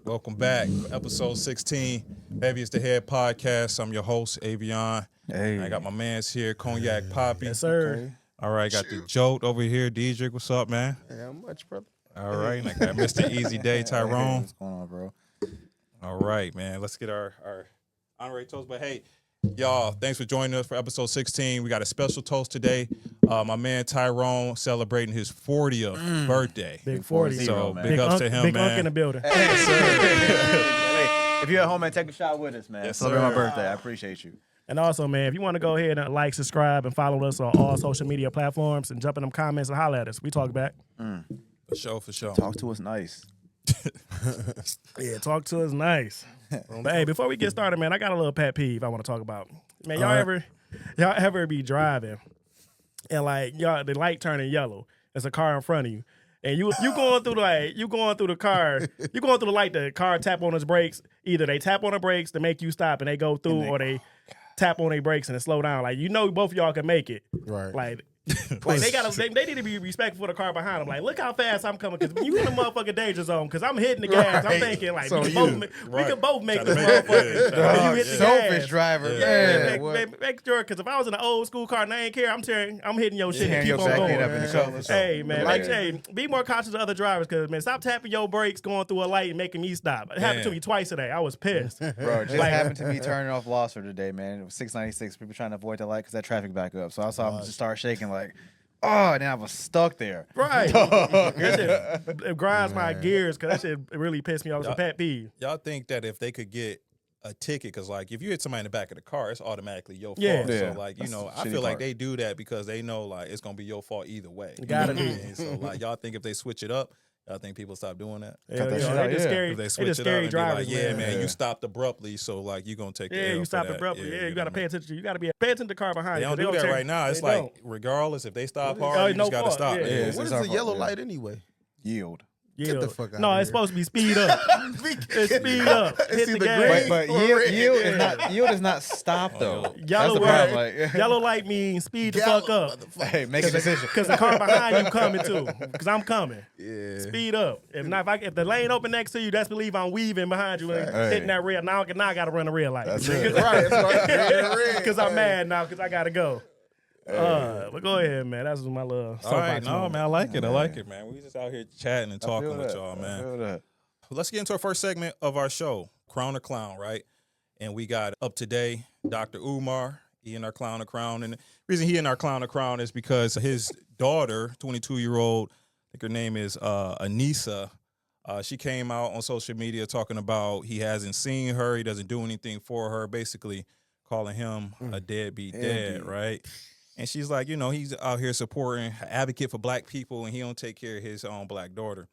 Welcome back. Episode 16, Heavy is the Head podcast. I'm your host, Avion. Hey. I got my mans here, Cognac Poppy. Yes, sir. Okay. All right, got the Jolt over here, Dedric. What's up, man? Yeah, how much, brother? All right, and I got Mr. Easy Day, Tyrone. What's going on, bro? All right, man. Let's get our honorary toast. But hey, y'all, thanks for joining us for episode 16. We got a special toast today. My man Tyrone celebrating his 40th birthday. Big 40. So man. big ups to him, big man. unk in the building. Hey, if you're at home, man, take a shot with us, man. Yes, Celebrate my sir. birthday. I appreciate you. And also, man, if you want to go ahead and like, subscribe, and follow us on all social media platforms and jump in them comments and holler at us. We talk back. For sure. Talk to us nice. Yeah, talk to us nice. But hey, before we get started, man, I got a little pet peeve I want to talk about. Man, y'all ever be driving and like the light turning yellow? There's a car in front of you. And you going through the light, the car tap on its brakes. Either they tap on the brakes to make you stop and they go through, or they tap on their brakes and it slow down. Like, both of y'all can make it. Right. Like they need to be respectful for the car behind them. Like, look how fast I'm coming, because you in the motherfucking danger zone, because I'm hitting the gas. I'm thinking like So we can both make Try this to make it, motherfucker. yeah. And you hit the Selfish gas. driver. Yeah, Man, make sure, because if I was in an old school car and I ain't care, I'm hitting your shit and keep on back going. end up in the color. Hey, man, Yeah. be more conscious of other drivers, because, man, stop tapping your brakes going through a light and making me stop. It happened to me twice today. I was pissed. Bro, it just Like- happened to me turning off Losser today, man. It was 696. People trying to avoid the light because that traffic back up. So I saw them just start shaking like, oh, and then I was stuck there. Right. That shit, it grinds my gears, because that shit really pissed me off. It's a pet peeve. Y'all think that if they could get a ticket, because like if you hit somebody in the back of the car, it's automatically your fault. Yeah. Yeah. So like, That's the I shitty feel like part. they do that because they know like it's gonna be your fault either way. Gotta be. And so like, y'all think if they switch it up, y'all think people stop doing that? Hell, that yeah, shit they out, just yeah. scary. If they They switch just it up scary and be drivers, like, yeah, man. man, you stopped abruptly, so like you gonna take the Yeah, L you for stopped that. abruptly. Yeah, you got to know pay what attention. You got to pay attention to the car I behind mean? you. They don't do that right now. It's They like don't. regardless if they stop Oh, hard, you no just gotta fault. stop. Yeah. Yeah. what is our the yellow fault, yeah. light anyway? Yield. Yeah. Get the fuck out No, of it's here. supposed to be speed up. It's speed up. Hit It's the either gas. green But or yield, red. yield is not stop though. Yellow That's the light, problem. Like, yellow light means speed the fuck Gallo, up. motherfucker. hey, make a decision. Because the car behind you coming too. Because I'm coming. Yeah. Speed up. If the lane open next to you, that's believe I'm weaving behind you and Hey. hitting that red. Now I got to run a red light. That's it. Right. That's right. Because I'm mad now, because I got to go. But go ahead, man. That's my little All right, soapbox no, moment. man, I like it. I like it, man. We just out here chatting and talking with y'all, I man. feel that. Let's get into our first segment of our show, Crown or Clown, right? And we got up today Dr. Umar. He in our Clown or Crown. And the reason he in our Clown or Crown is because his daughter, 22-year-old, I think her name is Anissa, she came out on social media talking about he hasn't seen her, he doesn't do anything for her, basically calling him a deadbeat dad, right? And she's like, he's out here supporting, advocate for black people, and he don't take care of his own black daughter.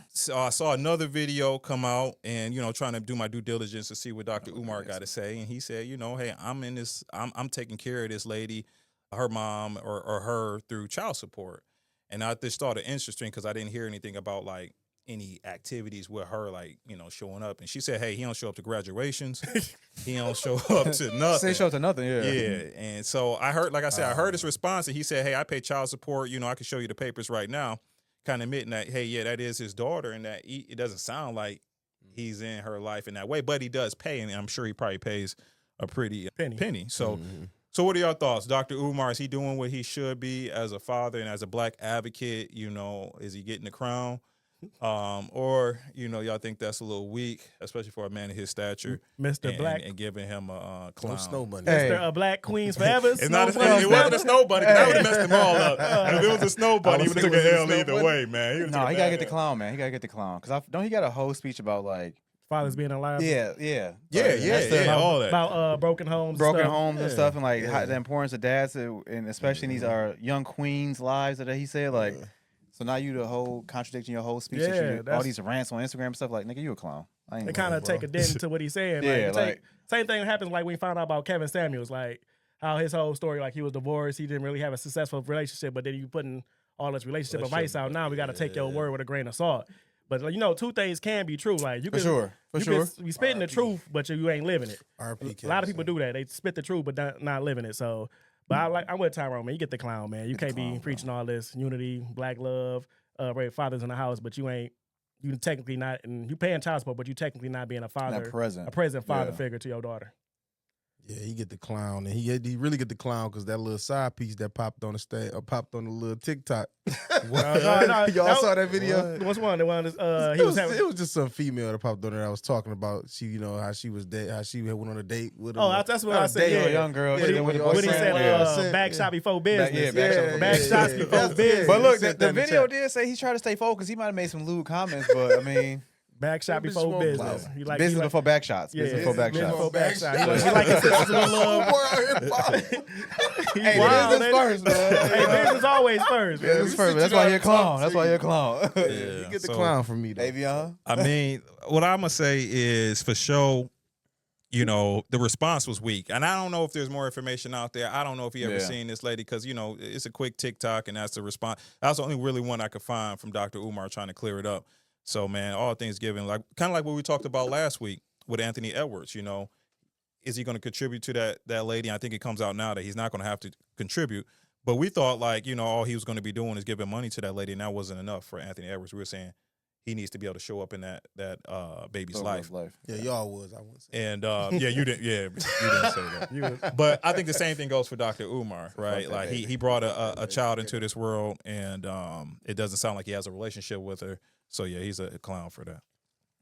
So I saw another video come out and, trying to do my due diligence to see what Dr. Umar got to say. And he said, hey, I'm taking care of this lady, her mom or her through child support. And I just thought it interesting because I didn't hear anything about like any activities with her, like, showing up. And she said, hey, he don't show up to graduations. He don't show up to nothing. Say show to nothing, yeah. Yeah, and so I heard, like I said, I heard his response, and he said, hey, I pay child support. I can show you the papers right now, kind of admitting that, hey, yeah, that is his daughter, and that it doesn't sound like he's in her life in that way, but he does pay, and I'm sure he probably pays a pretty penny. So, so what are your thoughts? Dr. Umar, is he doing what he should be as a father and as a black advocate? Is he getting the crown? Or y'all think that's a little weak, especially for a man of his stature, Mr. Black. and giving him a clown. No snow bunny. Hey. Mr. Black Queens Forever. It's not. Snow It wasn't a snow bunny. 'Cause that would have messed them all up. If it was a snow bunny, he would have took an L either way, man. No, he gotta get the clown, man. He gotta get the clown. Cause don't he got a whole speech about like, Fathers being alive. yeah, all that. About broken homes. broken stuff. homes and stuff, and like how, the importance of dads, and especially in these young queens' lives that he said like. So now you the whole contradicting your whole speech. Yeah, All these rants on Instagram and stuff. Like, nigga, you a clown. I ain't They kind of take a dent into what he's saying. Yeah, Same thing happens like when we found out about Kevin Samuels, like how his whole story, like he was divorced, he didn't really have a successful relationship, but then you putting all this relationship advice out. Now we got to take your word with a grain of salt. But two things can be true. Like you can, For you sure. can be spitting the truth, but you ain't living it. RP A lot of people do that. They spit the truth, but not living it. So, but I'm with Tyrone, man. You get the clown, man. You can't be preaching all this unity, black love, fathers in the house, but you ain't you technically not, and you paying child support, but you technically not being a father, Not present. a present father Yeah. figure to your daughter. Yeah, he get the clown, and he really get the clown because that little side piece that popped on the stage, or popped on the little TikTok. No, Y'all saw that video? What's one? The one he It was having. was just some female that popped on there. I was talking about how she was how she had went on a date with him. Oh, that's what I said. Date Yeah, with a young girl. Yeah, yeah, when When he yeah. said back shop before business. yeah, back shop before back business. shots Yeah, before yeah. business. But look, He said the that in the video chat. did say he tried to stay focused. He might have made some lewd comments, but I mean, Back shop That bitch before smoke business. clout. He like business he like, before back shots. yeah, Business before back business shots. before back shots. Yeah. He like his sisters with love. He Hey, wild, business ain't first, man. Hey, business always first. Man. Business first. That's why you're a clown. That's why you're a clown. You Yeah, get the so- clown from me, though. Avion. I mean, what I'm gonna say is for sure, the response was weak, and I don't know if there's more information out there. I don't know if you ever Yeah. seen this lady because it's a quick TikTok, and that's the response. That's the only really one I could find from Dr. Umar trying to clear it up. So man, all things given, like kind of like what we talked about last week with Anthony Edwards. Is he going to contribute to that lady? I think it comes out now that he's not going to have to contribute. But we thought all he was going to be doing is giving money to that lady, and that wasn't enough for Anthony Edwards. We were saying he needs to be able to show up in that baby's life. Yeah, y'all was. I wouldn't say. And you didn't say that. But I think the same thing goes for Dr. Umar, right? that Like baby. he brought a child into this world, and it doesn't sound like he has a relationship with her. So yeah, he's a clown for that.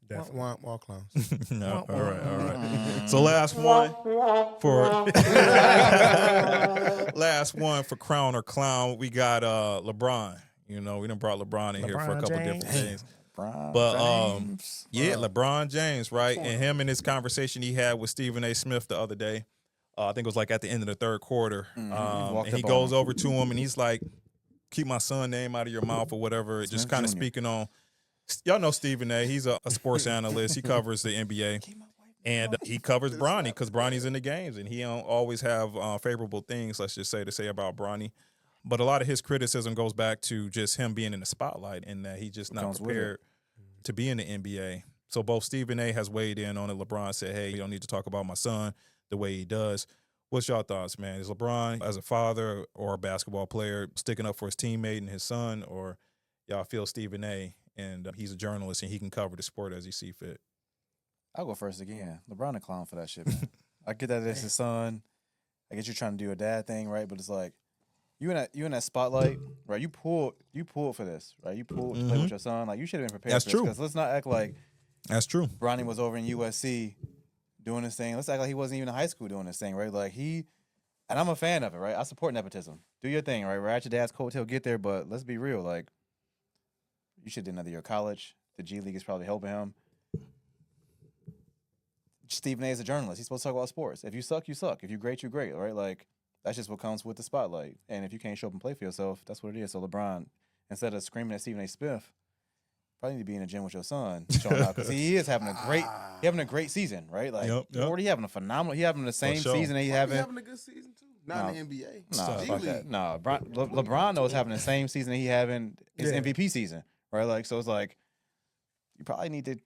Definitely. Wah, clowns. No, all right. So last one for crown or clown, we got LeBron. We done brought LeBron in here for a LeBron couple James. different things. Bron But James. LeBron James, right? And him in this conversation he had with Stephen A. Smith the other day. I think it was like at the end of the third quarter. walked And he up on goes him. over to him and he's like, keep my son name out of your mouth or whatever. Just Smith kind of Jr. speaking on, y'all know Stephen A. He's a sports analyst. He covers the NBA. And he covers Bronny because Bronny's in the games and he don't always have favorable things, let's just say, to say about Bronny. But a lot of his criticism goes back to just him being in the spotlight and that he's just not Comes with prepared to be in the NBA. So both Stephen A. has weighed in on it. LeBron said, hey, you don't need to talk about my son the way he does. What's y'all thoughts, man? Is LeBron, as a father or a basketball player, sticking up for his teammate and his son, or y'all feel Stephen A. and he's a journalist and he can cover the sport as he see fit? I'll go first again. LeBron a clown for that shit, man. I get that it's his son. I get you trying to do a dad thing, right? But it's like you in that spotlight, right? You pulled for this, right? You pulled to play with your son. Like you should have been prepared. That's for true. Because let's not act like That's true. Bronny was over in USC doing this thing. Let's act like he wasn't even in high school doing this thing, right? Like and I'm a fan of it, right? I support nepotism. Do your thing, right? Ride your dad's coattail, get there, but let's be real. Like, you should have done another year of college. The G League is probably helping him. Stephen A. is a journalist. He's supposed to talk about sports. If you suck, you suck. If you're great, you're great, right? Like, that's just what comes with the spotlight. And if you can't show up and play for yourself, that's what it is. So LeBron, instead of screaming at Stephen A. Smith, probably need to be in the gym with your son, showing out because he is having a great season, right? Like Yep. already having a phenomenal. He having the same sure. season that he He having. having a good season too. Not in the NBA. Nah, G fuck League. that. Nah, LeBron though is having the same season that he having his Yeah. MVP season, right? Like so, it's like you probably need to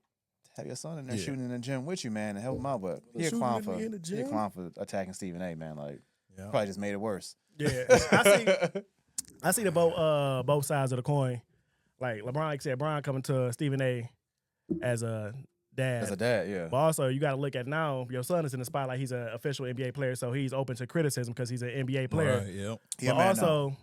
have your son in there Yeah. shooting in the gym with you, man, and help him out. But he a Shooting clown with for me in the he a gym? clown for attacking Stephen A. Man, like Yeah. probably just made it worse. Yeah, I see the both sides of the coin. Like LeBron, like I said, LeBron coming to Stephen A. as a dad. As a dad, yeah. But also, you got to look at now, your son is in the spotlight. He's an official NBA player, so he's open to criticism because he's an NBA player. Right, yep. He a But man also,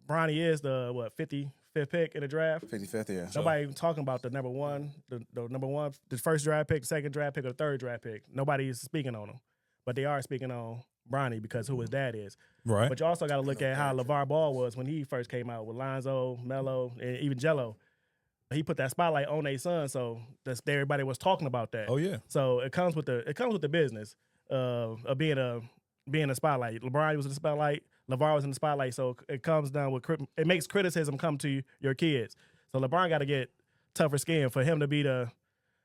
Bronny is the 55th pick in the draft. 55th, yeah. Nobody even talking about the number one, the number one, the first draft pick, second draft pick, or the third draft pick. Nobody is speaking on him, but they are speaking on Bronny because who his dad is. Right. But you also got to look at how LeVar Ball was when he first came out with Lonzo, Melo, and even Jello. He put that spotlight on their son, so everybody was talking about that. Oh yeah. So it comes with the business of being a spotlight. LeBron was in the spotlight. LeVar was in the spotlight. So it comes down with it makes criticism come to your kids. So LeBron got to get tougher skin for him to be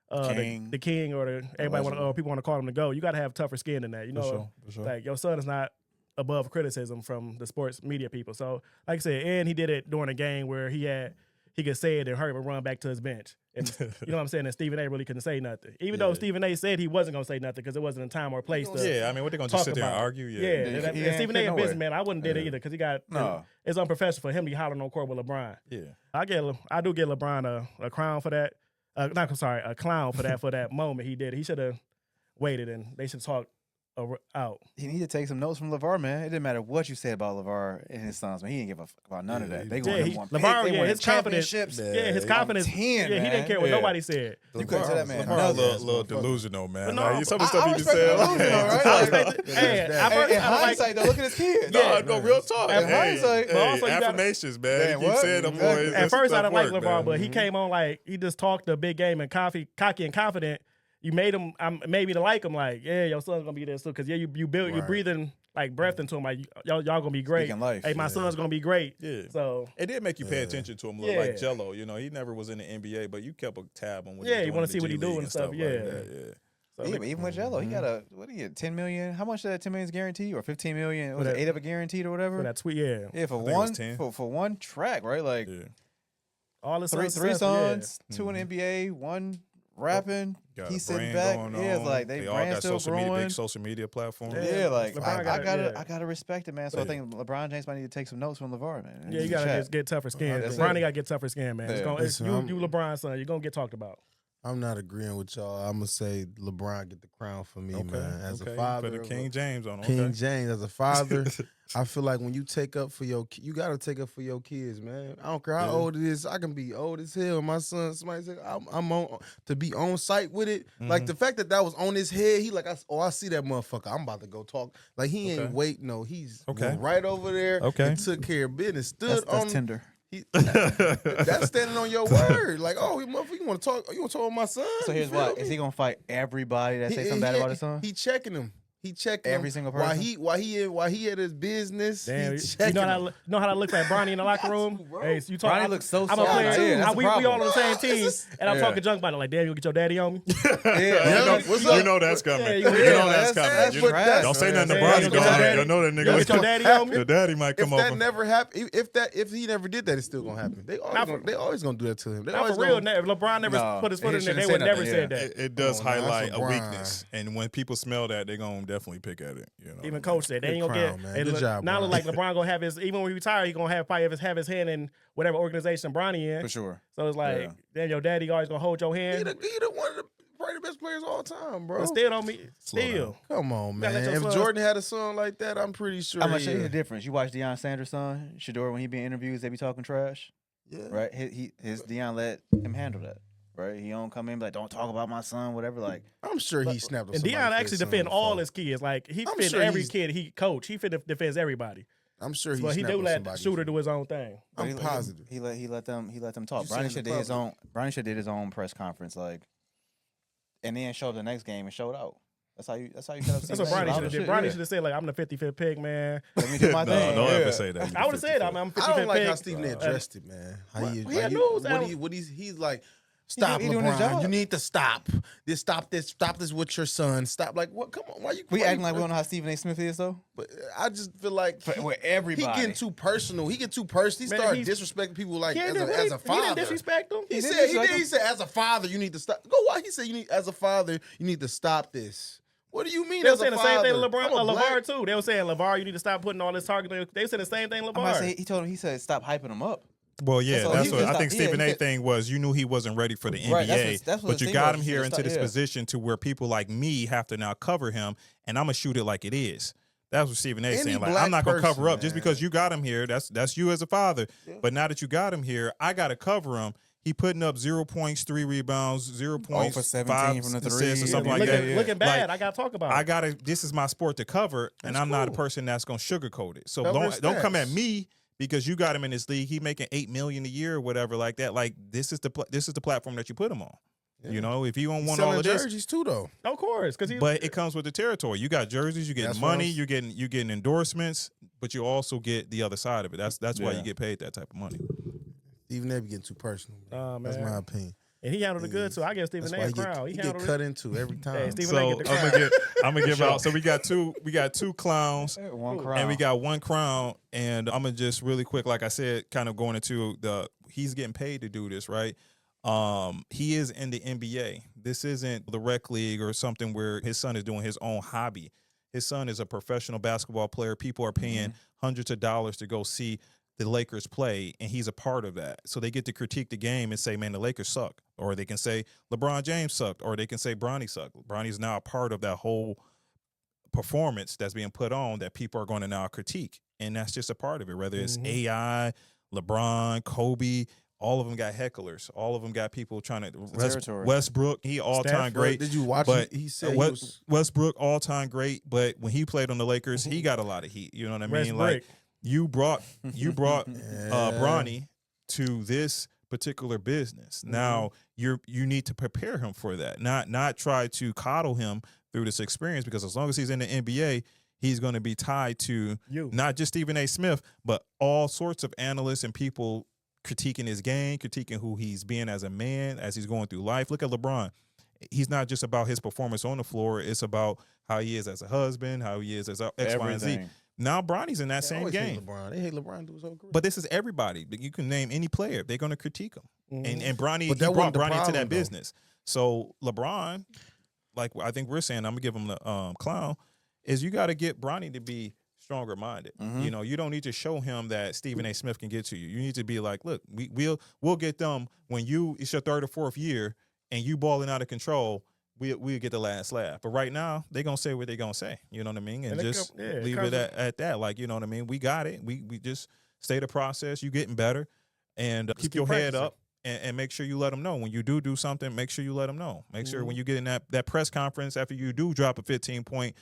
the king or people want to call him the GOAT. You got to have tougher skin than that. You know, For sure. like your son is not above criticism from the sports media people. So like I said, and he did it during a game where he could say it and hurry up and run back to his bench. And you know what I'm saying? And Stephen A. really couldn't say nothing. Even though Stephen A. said he wasn't going to say nothing because it wasn't a time or place to Yeah, I mean, what they gonna just talk sit there and about. argue? Yeah, Yeah. and Yeah, Stephen no A. a way. businessman. I wouldn't did it either because he got it's unprofessional for him to be hollering on court with LeBron. Yeah. I do get LeBron a crown for that. a clown for that moment. He did. He should have waited, and they should talk out. He need to take some notes from LeVar, man. It didn't matter what you said about LeVar and his sons, man. He didn't give a fuck about none of that. They going to win. LeVar, his confidence. His confidence. 10, he didn't care what nobody said. You couldn't tell that man. LeVar a little delusional, man. No, like, some of the stuff he be saying. In hindsight, though, look at his kids. No, real talk. In hindsight, but also you gotta- affirmations, man. He keep saying them boys. At first, I didn't like LeVar, but he came on like he just talked a big game and cocky and confident. You made him, made me to like him. Like, yeah, your son's gonna be there too. Cause yeah, you build, you're breathing like breath into him. Like y'all gonna be great. Speaking life. Hey, my son's gonna be great. Yeah. So it did make you pay attention to him, like Jello. You know, he never was in the NBA, but you kept a tab on what. Yeah, you want to see what he doing and stuff. Like yeah. that, So, even with Jello, he got what do you get? $10 million? How much of that $10 million is guaranteed, or $15 million? Was it 8 of it guaranteed or whatever? for that tweet, yeah. Yeah, for I think it was one 10. for one track, right? Like All the three sons, 2 in the NBA, 1 rapping. Got He's a sitting brand back. going Yeah, it's on. like they all brand got still social media, growing. big social media platform. Yeah, like LeBron I gotta respect it, man. So I think LeBron James might need to take some notes from LeVar, man. Yeah, you gotta get tougher skin. That's Bronny it. gotta get tougher skin, man. Yeah. You LeBron's son, you're gonna get talked about. I'm not agreeing with y'all. I'm gonna say LeBron get the crown for me, man. As a father, put King James on. King James as a father, I feel like when you take up for you gotta take up for your kids, man. I don't care how old it is. I can be old as hell. My son, somebody said I'm on to be on site with it. Like the fact that was on his head, he like, I see that motherfucker. I'm about to go talk. Like he ain't wait. No, he's went right over there. And took care of business. Stood on that's tender. That's standing on your word. Like, oh, motherfucker, you want to talk? You want to talk with my son? So here's why: is he gonna fight everybody that say something bad about his son? He checking him. He checking every single person. While he at his business. Damn, he checking you know how that looks like Bronny in the locker room. Hey, so you talk. Bronny looks so I'm a player soft. too. Yeah, we all on the same team, and I'm talking junk about it. Like, damn, you get your daddy on me. You know that's coming. Yeah, You know that's coming. Don't say nothing to Bronny. You know that nigga. You get your daddy on me. Your daddy might come If over. that never happened, if he never did that, it's still gonna happen. They always gonna do that to him. They Not always for real. gonna, If LeBron never put his foot in there, shouldn't they say would never nothing, said that. It does Come on, now, highlight that's a LeBron. weakness, and when people smell that, they're gonna definitely pick at it. You know, Even coach said they ain't gonna crown, get. man. And Good job, now Bron. look like LeBron gonna have his. Even when he retire, he gonna have his hand in whatever organization Bronny in. For sure. So it's like, damn, your daddy always gonna hold your he hand. the one of the probably the best players of all time, bro. But still don't mean still. Come on, gotta let man. your If son- Jordan had a son like that, I'm pretty sure. I'm gonna show you the difference. You watch Deion Sanders' son, Shador, when he be in interviews, they be talking trash. Yeah. Right? His Deion let him handle that. Right? He don't come in like, don't talk about my son, whatever. Like, I'm sure he snapped. And Deion actually defend all his kids. Like he defend sure every he's- kid he coach. He defends everybody. I'm sure he. But he snapped do with let somebody. Shooter do his own thing. I'm positive. He let them talk. You saying Bronny in should the did his public. own. Bronny should did his own press conference, like, and then showed the next game and showed out. That's how you set up. That's what Bronny should have did. Bronny should have said like, "I'm the 55th pick, man." Let me do my thing. don't Yeah. ever say that. I would have said, "I'm 55th I don't like pick." how Stephen A. addressed it, man. How he, He had news. what he's like. Stop, he doing his LeBron. job. You need to stop. Stop this with your son. Stop. Like what? Come on. Why you? We why acting you- like we don't know how Stephen A. Smith is though. But I just feel like With everybody, he getting too personal. He get too personal. He Man, started he's- disrespecting people like He as didn't a father. disrespect him. He did said disrespect him. he said as a father you need to stop. Go why he said you need as a father you need to stop this. What do you mean? They were as a saying the same thing to father? LeBron, I'm a black- LeVar too. They were saying LeVar, you need to stop putting all this target. They said the same thing, I'm about to say, LeVar. he said stop hyping him up. Well, yeah, So that's he what just I think. thought- yeah, Stephen he A. said- thing was you knew he wasn't ready for the NBA, Right, that's what but the you thing got was. him You here should into this stop- yeah. position to where people like me have to now cover him, and I'm gonna shoot it like it is. That's what Stephen A. Any saying. Like black I'm not gonna cover person, up just man. because you got him here. That's you as a father. But now that you got him here, I gotta cover him. He putting up 0 points, 3 rebounds, 0 points, 0 for 17 from the three. assists or something like looking, that. looking bad. Like, I gotta talk about I it. gotta. This is my sport to cover, and That's I'm not a cool. person that's gonna sugarcoat it. So Cover don't come at stats. me because you got him in this league. He making $8 million a year or whatever like that. Like this is the platform that you put him on. You know, if you don't want all Selling of this, jerseys too though. Of course, because but it comes with the territory. You got jerseys, you get That's what money, I'm- you're getting endorsements, but you also get the other side of it. That's why Yeah. you get paid that type of money. Stephen A. be getting too personal. Oh, That's man. my opinion. and he handled it good too. I guess Stephen That's A. why a he crown. get, He he get handled cut it. into every time. Hey, Stephen A. So get the crown. I'm gonna give out. So we got two clowns. One crown. And we got one crown, and I'm gonna just really quick, like I said, kind of going into he's getting paid to do this, right? He is in the NBA. This isn't the rec league or something where his son is doing his own hobby. His son is a professional basketball player. People are paying hundreds of dollars to go see the Lakers play, and he's a part of that. So they get to critique the game and say, man, the Lakers suck. Or they can say LeBron James sucked. Or they can say Bronny sucked. Bronny's now a part of that whole performance that's being put on that people are going to now critique. And that's just a part of it. Whether it's AI, LeBron, Kobe, all of them got hecklers. All of them got people trying to Westbrook, he all-time great. Did you watch it? He said Westbrook, all-time great. But when he played on the Lakers, he got a lot of heat. You know what I mean? Like, you brought Bronny to this particular business. Now you need to prepare him for that. Not try to coddle him through this experience, because as long as he's in the NBA, he's going to be tied to not just Stephen A. Smith, but all sorts of analysts and people critiquing his game, critiquing who he's being as a man, as he's going through life. Look at LeBron. He's not just about his performance on the floor. It's about how he is as a husband, how he is as a X, Y, and Z. Now Bronny's in that same game. They hate LeBron. Do so great. But this is everybody. You can name any player. They're going to critique him. And Bronny, he brought Bronny into that business. So LeBron, like I think we're saying, I'm going to give him the clown, is you got to get Bronny to be stronger minded. You know, you don't need to show him that Stephen A. Smith can get to you. You need to be like, look, we'll get them when it's your third or fourth year and you balling out of control. We'll get the last laugh. But right now, they're going to say what they're going to say. You know what I mean? And just leave it at that. Like, you know what I mean? We got it. We just stay the process. You getting better. And keep your head up and make sure you let them know. When you do something, make sure you let them know. Make sure when you get in that press conference after you do drop a 15-point,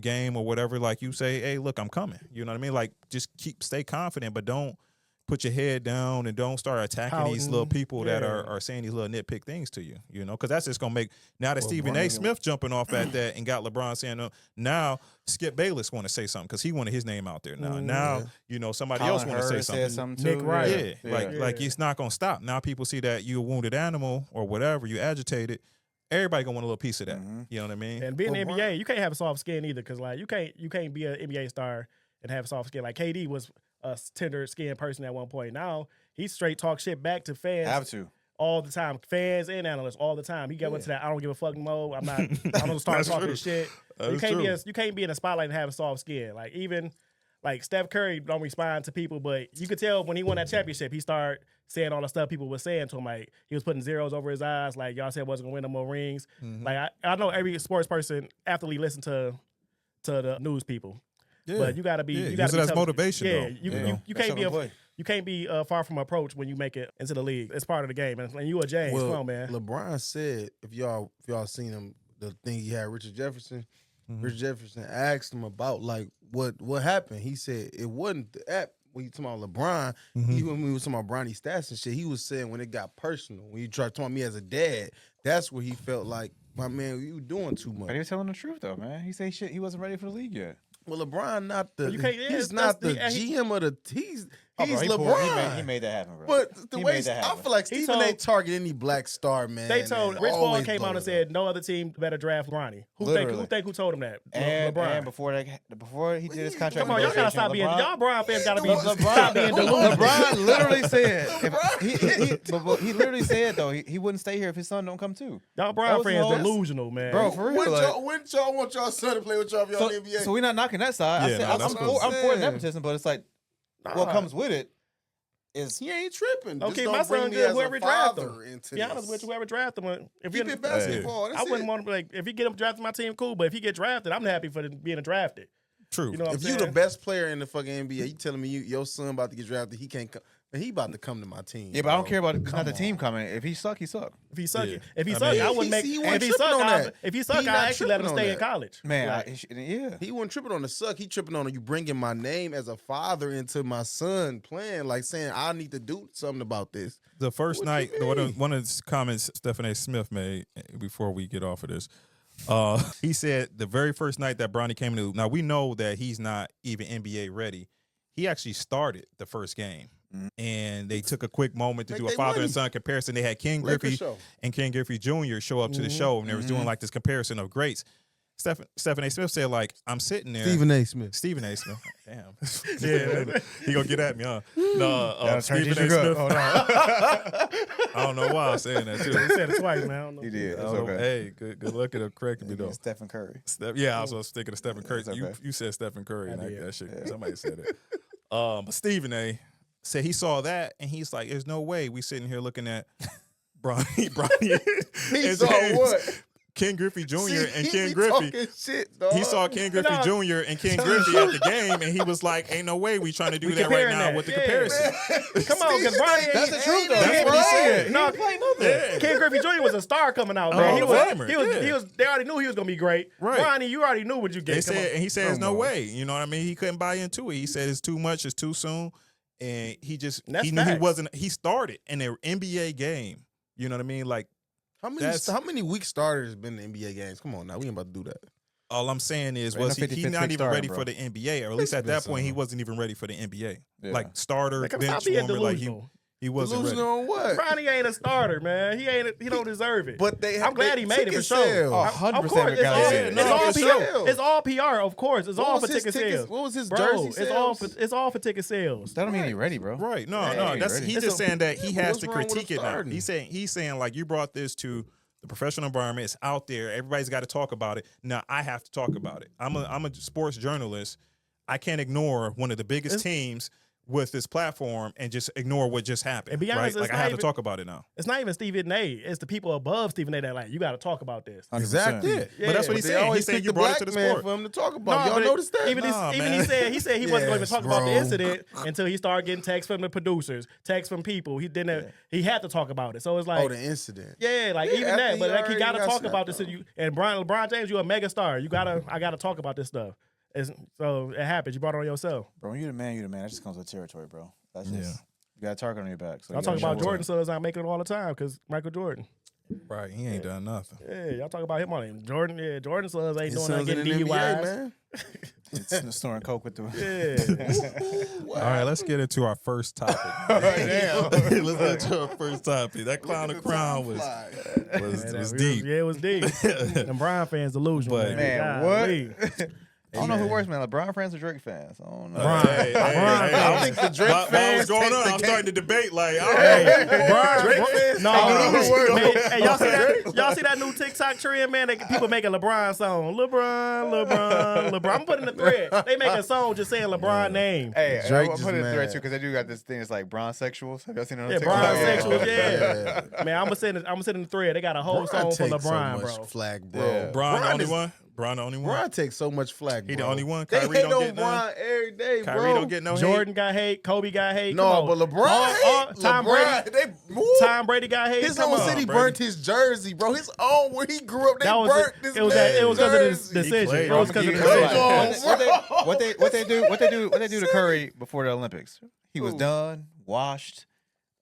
game or whatever, like you say, hey, look, I'm coming. You know what I mean? Like, just stay confident, but don't put your head down and don't start attacking these little people that are saying these little nitpick things to you, because that's just going to make, now that Stephen A. Smith jumping off at that and got LeBron saying, now Skip Bayless want to say something because he wanted his name out there now. Now, somebody else want to say something. Nick Wright. Like it's not going to stop. Now people see that you a wounded animal or whatever, you agitated. Everybody gonna want a little piece of that. You know what I mean? And being in the NBA, you can't have a soft skin either, because like you can't be an NBA star and have a soft skin. Like KD was a tender skinned person at one point. Now he straight talk shit back to fans. Have to. All the time, fans and analysts all the time. He got into that I don't give a fuck mode. I'm gonna start talking shit. You can't be in a spotlight and have a soft skin. Like even like Steph Curry don't respond to people, but you could tell when he won that championship, he started saying all the stuff people were saying to him. Like he was putting zeros over his eyes. Like y'all said wasn't gonna win no more rings. Like I know every sports person athlete listen to the news people. Yeah. But you gotta be. You gotta use it as motivation. Yeah, you can't be far from approach when you make it into the league. It's part of the game, and you a James. Well, come on, man. LeBron said if y'all seen him, the thing he had Richard Jefferson. Richard Jefferson asked him about like what happened. He said it wasn't the app. When you talking about LeBron, when we was talking about Bronny stats and shit, he was saying when it got personal, when you tried talking about me as a dad, that's where he felt like, my man, you doing too much. But he was telling the truth though, man. He said shit. He wasn't ready for the league yet. Well, LeBron not the. He's not the GM of the. He's bro, LeBron. He made that happen, bro. But the way I feel like Stephen A. target any black star, man. They told Rich Paul came out and said no other team better draft Bronny. Who told him that? And, LeBron. And before he did his contract, come on, y'all gotta stop being y'all Brown fans gotta be stop being delusional. LeBron literally said he literally said though he wouldn't stay here if his son don't come too. Y'all Brown fans delusional, man. Bro, for real. When y'all want y'all son to play with y'all if y'all in the NBA? So we're not knocking that side. Yeah, I'm for nepotism, but it's like what comes with it is he ain't tripping. Okay, just my don't bring son me good. as Whoever a draft father him. into Be honest this. with you, whoever draft him. If Keep it basketball. I wouldn't want to like if he get him drafted my team, cool. But if he get drafted, I'm happy for being drafted. True. You know what if I'm saying? you the best player in the fucking NBA, you telling me your son about to get drafted, he can't come. And he about to come to my team. Yeah, but I don't care about not the team coming. If he suck, he suck. If he suck, Yeah. if he suck, I wouldn't make. If he suck, I actually let him stay in college. Man, he wasn't tripping on the suck. He tripping on you bringing my name as a father into my son playing, like saying I need to do something about this. The first night, one of the comments Stephen A. Smith made before we get off of this, he said the very first night that Bronny came into, now we know that he's not even NBA ready. He actually started the first game. And they took a quick moment to do a father and son comparison. They had Ken Griffey and Ken Griffey Jr. show up to the show, and they was doing like this comparison of greats. Stephen A. Smith said, like, I'm sitting there. Stephen A. Smith. Damn. Yeah, he gonna get at me, huh? No, Stephen A. Smith. Oh, no. I don't know why I'm saying that, too. He said it twice, man. I don't know. He did. Okay. Hey, good luck at correcting me, though. Stephen Curry. Yeah, I was thinking of Stephen Curry. Okay. You said Stephen Curry, and that shit. Yeah. Somebody said it. But Stephen A., said he saw that and he's like, "There's no way we sitting here looking at Bronny." He and saw then what? Ken Griffey Jr. See, and he Ken be Griffey. talking shit, dog. He saw Ken Griffey Jr. and Ken Griffey at the game, and he was like, "Ain't no way we trying to do that right comparing now that. with the Yeah. comparison." Come on, because Bronny That's the truth, though. That's what he said. No, Yeah. Ken Griffey Jr. was a star coming out, Oh, man. the famer, yeah. He was. They already knew he was gonna be great. Right. Bronny, you already knew what you They get. said, and he said, "There's no Come on. way." You know what I mean? He couldn't buy into it. He said it's too much, it's too soon, and he just That's he knew he facts. wasn't. He started in an NBA game. You know what I mean? Like How many weak starters been in the NBA games? Come on now, we ain't about to do that. all I'm saying is, Ain't no was he 55th not pick even starting, ready bro. for the NBA, or at least at been that point he some. wasn't even ready for the NBA. Yeah. Like starter, Like, stop bench being warmer, like delusional. he wasn't ready. Delusional on what? Bronny ain't a starter, man. He don't deserve it. But they I'm glad he made it for sure. sure. Oh, Of 100% course, it's got all, it. it's No, all for PR. sure. It's all PR, of course. It's all for ticket sales. What was his Bro, jersey it's all sales? for ticket sales. That don't mean he ready, bro. Right? No, Hey, no. That's ready. he's It's just a- saying that he has What's to wrong with critique him it now. starting? He's saying like you brought this to the professional environment. It's out there. Everybody's got to talk about it. Now I have to talk about it. I'm a sports journalist. I can't ignore one of the biggest teams with this platform and just ignore what just happened. And be honest, right? it's Like I not have to even- talk about it now. It's not even Stephen A. It's the people above Stephen A. that like you got to talk about this. 100%. Exactly. Yeah, but that's what but he's They saying. always He's saying pick you the brought it black to the man sport. for him to talk about. No, Y'all but notice that? Even Nah, he man. said he wasn't going to Yes, talk about the bro. incident until he started getting texts from the producers, texts from people. He didn't. He had to talk about it. So it's like, Oh, the incident. yeah, like Yeah, even after that. he But like he already got to got talk snapped about this. on. And LeBron James, you a mega star. I got to talk about this stuff. So it happens. You brought it on yourself. Bro, when you the man, you the man. That just comes with territory, bro. That's just Yeah. you got a target on your back. So Y'all you talk gotta about show Jordan up. sons not making it all the time because Michael Jordan. Right? He ain't done nothing. Yeah, y'all talk about him on it. Jordan. Yeah, Jordan sons ain't His doing nothing son's in getting the NBA, DUIs. man. It's snoring coke with the. Yeah. All right, let's get into our first topic. Damn. Let's get into our first topic. That clown of crown was deep. Yeah, it was deep. And Brian fans delusional. But- Man, Golly. I don't know who worse, man. LeBron fans or Drake fans? I don't know. Brian. I think the Drake While I was fans going take on, the I'm game. starting to debate. Like, all Hey, right. Brian. Drake fans? No, I don't know who worse. man, hey, y'all see that? Y'all see that new TikTok trend, man? People making LeBron song. LeBron. I'm gonna put in the thread. They make a song just saying LeBron name. Hey, Drake I'm just putting it in the thread mad. too because they do got this thing. It's like bronze sexuals. Have y'all seen it on Yeah, TikTok? Brian Yeah. sexuals. Yeah. Man, I'm gonna send it in the thread. They got a whole song for takes LeBron, so much bro. flag, bro. Yeah. Brian the only is- one? Brian the only one? Brian takes so much flag, bro. He the only one? They Kyrie hate don't on get none? Brian every day, Kyrie bro. don't get no hate? Jordan got hate. Kobe got hate. No, Come on. but LeBron, Tom LeBron, Brady. they move. Tom Brady got hate. His Come own on. city Brady. burnt his jersey, bro. His own where he grew up, they That was burnt it. this It was man's because of jersey. the decision. played. It was because of the Give you decision. credit. What they do to Curry before the Olympics? He was Who? done, washed,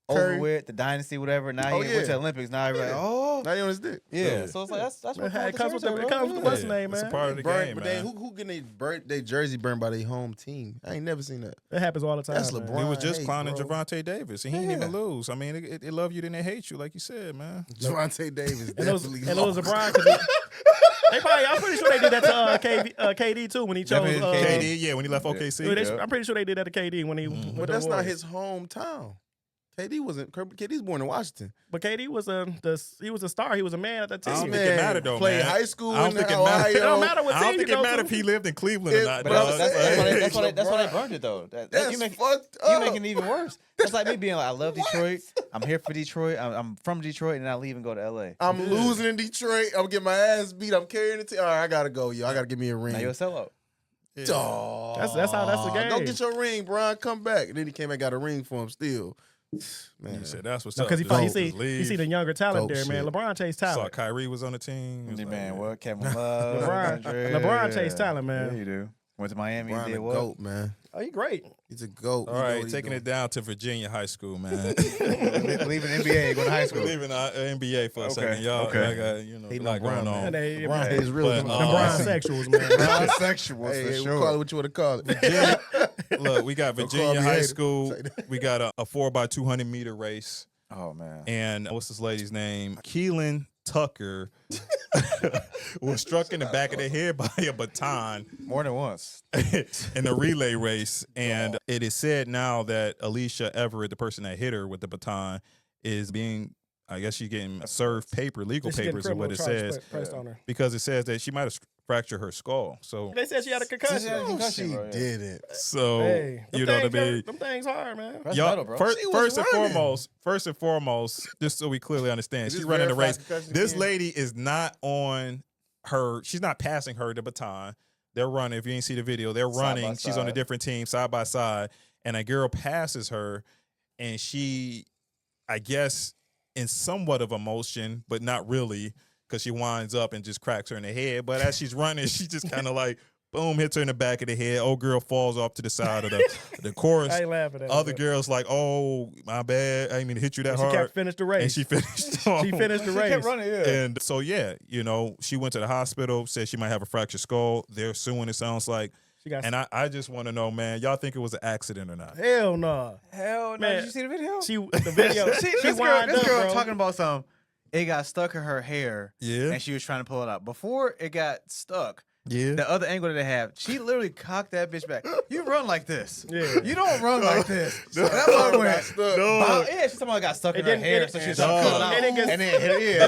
Curry? over with, the dynasty, whatever. Now Oh, he yeah. went to the Olympics. Now everybody, oh, Now you on his dick. yeah. So it's like that's what It comes with the territory, bro. what's the name, It's a man? part of the Burnt, game, but man. then who getting their jersey burned by their home team? I ain't never seen that. It happens all the time. That's man. LeBron. He was just hate, clowning bro. Javante Davis, and he didn't even lose. I mean, they love you, then they hate you, like you said, man. Javante Davis And it was definitely LeBron. lost. 'Cause they probably, I'm pretty sure they did that to KD too when he chose. Definitely KD, yeah, when he left OKC. I'm pretty sure they did that to KD when he. went But to that's the not Warriors. his hometown. KD wasn't. KD's born in Washington. But KD was he was a star. He was a man at that I don't team. think it mattered though, Played man. high school I don't in think it Ohio. mattered. It don't matter what I team don't you think go it mattered to. if he lived in Cleveland or It- not. But dog. that's why LeBron. they burned it though. That's You fucked you up. making it even worse. That's like me being like, I love Detroit. I'm here for Detroit. I'm from Detroit, and I leave and go to LA. I'm losing in Detroit. I'm getting my ass beat. I'm carrying the team. All right, I gotta go, yo. I gotta give me a ring. Now you're a sellout. Yeah. Dawg. That's how that's the game. Go get your ring, Brian. Come back. And then he came and got a ring for him still. Man, He said that's what's Because up. he probably Just he leave. see the younger talent Dope there, man. shit. LeBron chased Saw talent. Kyrie was on the team. He was like, Man, what? Kevin Love. LeBron- LeBron chased talent, man. Yeah, you do. Went to Miami. Brian Did a what? goat, man. Oh, he great. He's a goat. All right, taking it down to Virginia high school, man. Leaving NBA, going to high school. Leaving NBA for a Okay, second, y'all. okay. I got a He lot know going Brown, on. And they, Brian them is really But, Brian sexuals, man. Bisexuals Hey, for hey, sure. we'll call it what you want to call it. Look, we got Don't call Virginia me high hater. school. Say that. We got a 4x200 meter race, Oh man. and what's this lady's name? Keelan Tucker was struck in the back of the head by a baton More than once. in a relay race, and it is said now that Alicia Everett, the person that hit her with the baton, is being I guess she's getting served legal She's getting papers, is what it criminal charges says, pressed on her. because it says that she might have fractured her skull. So, They said she had a concussion. No, she didn't. so Hey, you know what I mean. Them things hard, man. That's Y'all, metal, bro. first running. and foremost, just so we clearly understand, Is she's this running the race. verified concussion This again? lady is not on her. She's not passing her the baton. They're running. If you didn't see the video, they're Side by running. She's on a side. different team, side by side, and a girl passes her, and she, I guess, in somewhat of emotion, but not really, because she winds up and just cracks her in the head. But as she's running, she just kind of like, boom, hits her in the back of the head. Old girl falls off to the side of the course. I ain't laughing at Other it. girls like, oh, my bad. I didn't mean to hit you that She hard. kept finished the race. And she finished. She finished the She race. kept running, yeah. And so, yeah, you know, she went to the hospital, said she might have a fractured skull. They're suing, it sounds like. She got And I just want to know, man, y'all think it was an accident or not? hell no. Hell no. Man, Did you see the video? The video. she this wind girl up, bro. talking about something. It got stuck in her hair. Yeah. And she was trying to pull it out. Before it got stuck, Yeah. the other angle that they have, she literally cocked that bitch back. You run like this. Yeah. You don't run like this. So that one went. No. Yeah, she's talking about it got stuck It in her didn't- hair, it- so she was it- trying to pull it it out. didn't get- And then hit it. It Yeah.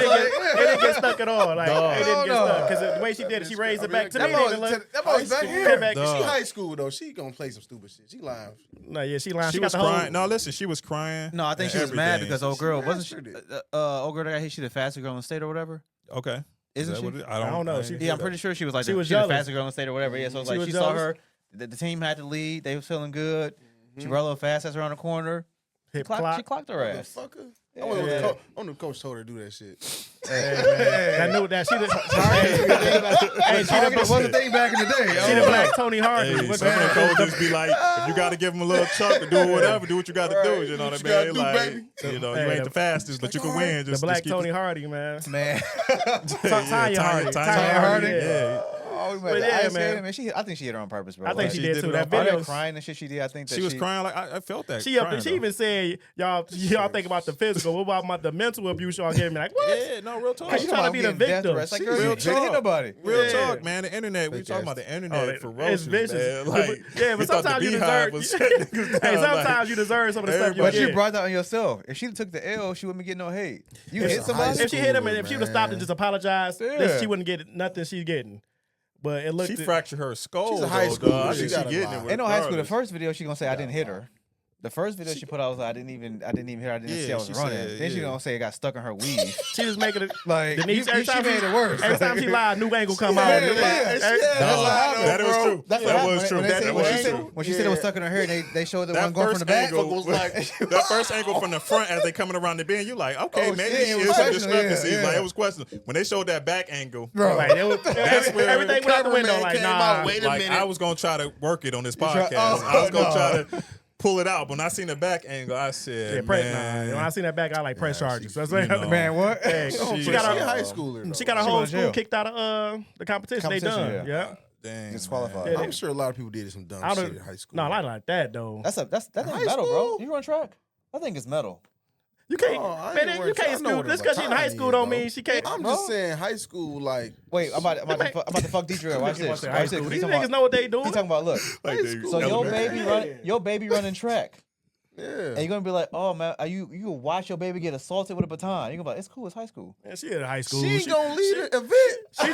didn't get stuck at all. Like Dog. it didn't get No. stuck because the way she did it, she raised it back to me. That was back here. Back. Dog. She high school though. She gonna play some stupid shit. She lying. No, yeah, she lying. She got was the whole. crying. No, listen, she was crying. No, I think she and was mad everything. because old girl wasn't she? mastered Old girl that got hit, she the fastest girl in the state or whatever. Okay. Isn't Is that she? what it- I don't know. I She- ain't Yeah, I'm hear pretty sure she was like She was the jealous. fastest girl in the state or whatever. Yeah, so it's She like was she saw jealous. her. The team had to lead. They was feeling good. She ran a little fast. That's around the corner. Hip She clock. clocked her ass. Motherfucker. Yeah. I wonder Yeah. what the coach told her to do that shit. That knew that she the. Hey, she Target the. was a thing back in the day. She the black Tony Hardy. Hey, What some of the- the coaches be like, if you got to give them a little chuck or do whatever, do what you got to do. You know what I gotta mean? do, Like, baby. you know, Hey, you ain't the fastest, but you can win. The Just black keep Tony Hardy, man. Man. Tanya Hardy. Tanya Hardy. yeah. Yeah. Oh, we But met the yeah, ice man. skating, man. I think she hit her on purpose, bro. I think Like, she she did did too. it That on all that video. crying and shit she did. I think that She was crying like I felt that. She crying, even said, y'all think about the physical. What about the mental abuse y'all giving me? Like, what? Yeah, no, real talk. Hey, you trying to be the victim. It's like, She girl, you real didn't hit talk. nobody. Real Yeah. talk, man. The internet. We Fake talking ass. about the internet Oh, ferocious, it's vicious. man. Like, Yeah, we but thought the sometimes you Beehive deserve. was shutting niggas Hey, down, like, sometimes you deserve some of the stuff you But you get. brought that on yourself. If she took the L, she wouldn't be getting no hate. You hit It's a somebody. high If she hit him and schooler, if she would have stopped and man. just apologized, then Yeah. she wouldn't get nothing she's getting. But it looked. She fractured her skull. She's a high though, schooler. dog. I She think she gotta getting lie. it. Ain't no high school. The regardless. first video she gonna say I didn't hit her. The first video she put out was I didn't even hit her. I didn't see I was she running. said, Then she yeah. gonna say it got stuck in her weave. She was making it. Like Denise, every she time made it worse. Every time she lied, a new angle come Yeah, out. yeah, Every- that's what happened, That was bro. true. That's what That happened. was true. When they That said- was when she said- true. When she said it was stuck in her hair, and they showed the That one going from first the back. angle was was like that first angle from the front as they coming around the bend. You like, okay, Oh, maybe shit, it was it's some questionable, discrepancies. yeah, Like yeah. it was questionable. When they showed that back angle, bro. Like, it was, That's where everything the went out the window. cameraman Like, came nah. out, wait a like minute. I was gonna try to work it on this try- podcast. oh, I was gonna no. try to pull it out, but when I seen the back angle, I said, Yeah, man, when I seen that back, I like press charges. That's you like, know. Man, what? Hey, She- she got She a her, high schooler. she got her She whole went to school jail. kicked out of the competition. They done. Competition, Yeah. dang, Disqualified. man. Yeah, I'm sure a lot of people did some dumb I shit don't- in high school. No, not like that though. That's High metal, bro. school? You run track? I think it's metal. You can't, Oh, I ain't man. worried. You can't I know school. what Just a because she's in high baton school is, don't bro. mean she can't. I'm bro. just saying high school, like Wait, I'm about to fuck Dedric. Watch this. High Watch this. school. 'cause These he talking niggas know what they He doing. talking about look. Like, High they- school. So elementary. your baby running track. yeah. And you're gonna be like, oh man, you will watch your baby get assaulted with a baton. You're gonna be like, it's cool, it's high school. Man, she in high school. She ain't gonna lead an event. Oh,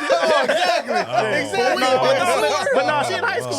exactly. Exactly. But no, she in high school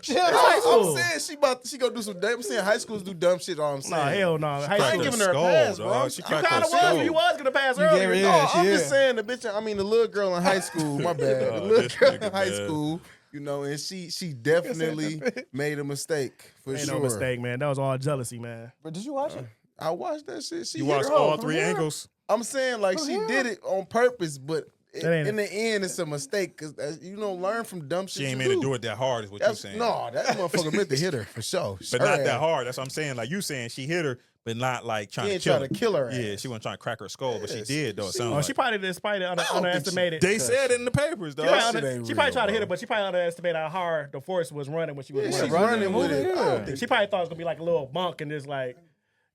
She though. gonna- high school. I'm saying she gonna do some. I'm saying high schools do dumb shit. All I'm saying. Nah, hell no. High I ain't school. giving her a pass, bro. She You cracked kind her of was. skull. You was gonna pass You gave earlier. her- No, Yeah, I'm she just is. saying the bitch. I mean, the little girl in high school. My bad. The Oh, little this girl nigga, in high man. school. You know, and she definitely made a mistake for Ain't sure. no mistake, man. That was all jealousy, man. But did you watch it? I watched that shit. She You hit watched her all from three here. angles. I'm saying like she did it on purpose, but That ain't in the end, it's a mistake because you don't learn from dumb shit. She ain't you meant to do. do it that hard, is what you're That's, saying. no, that motherfucker meant to hit her for sure. But Her not ass. that hard. That's what I'm saying. Like you saying, she hit her, but not like trying She to ain't kill trying to kill her ass. Yeah, she wasn't trying to crack her skull, but she Yeah, did though. It she- sounds Oh, like. she probably despite it don't think she- underestimated. They said it in the papers, though. She probably, shit ain't she probably real, tried to hit her, bro. but she probably underestimated how hard the force was running when she was Yeah, running. she's running with it. I don't think She probably thought it was gonna be like a little bunk and just like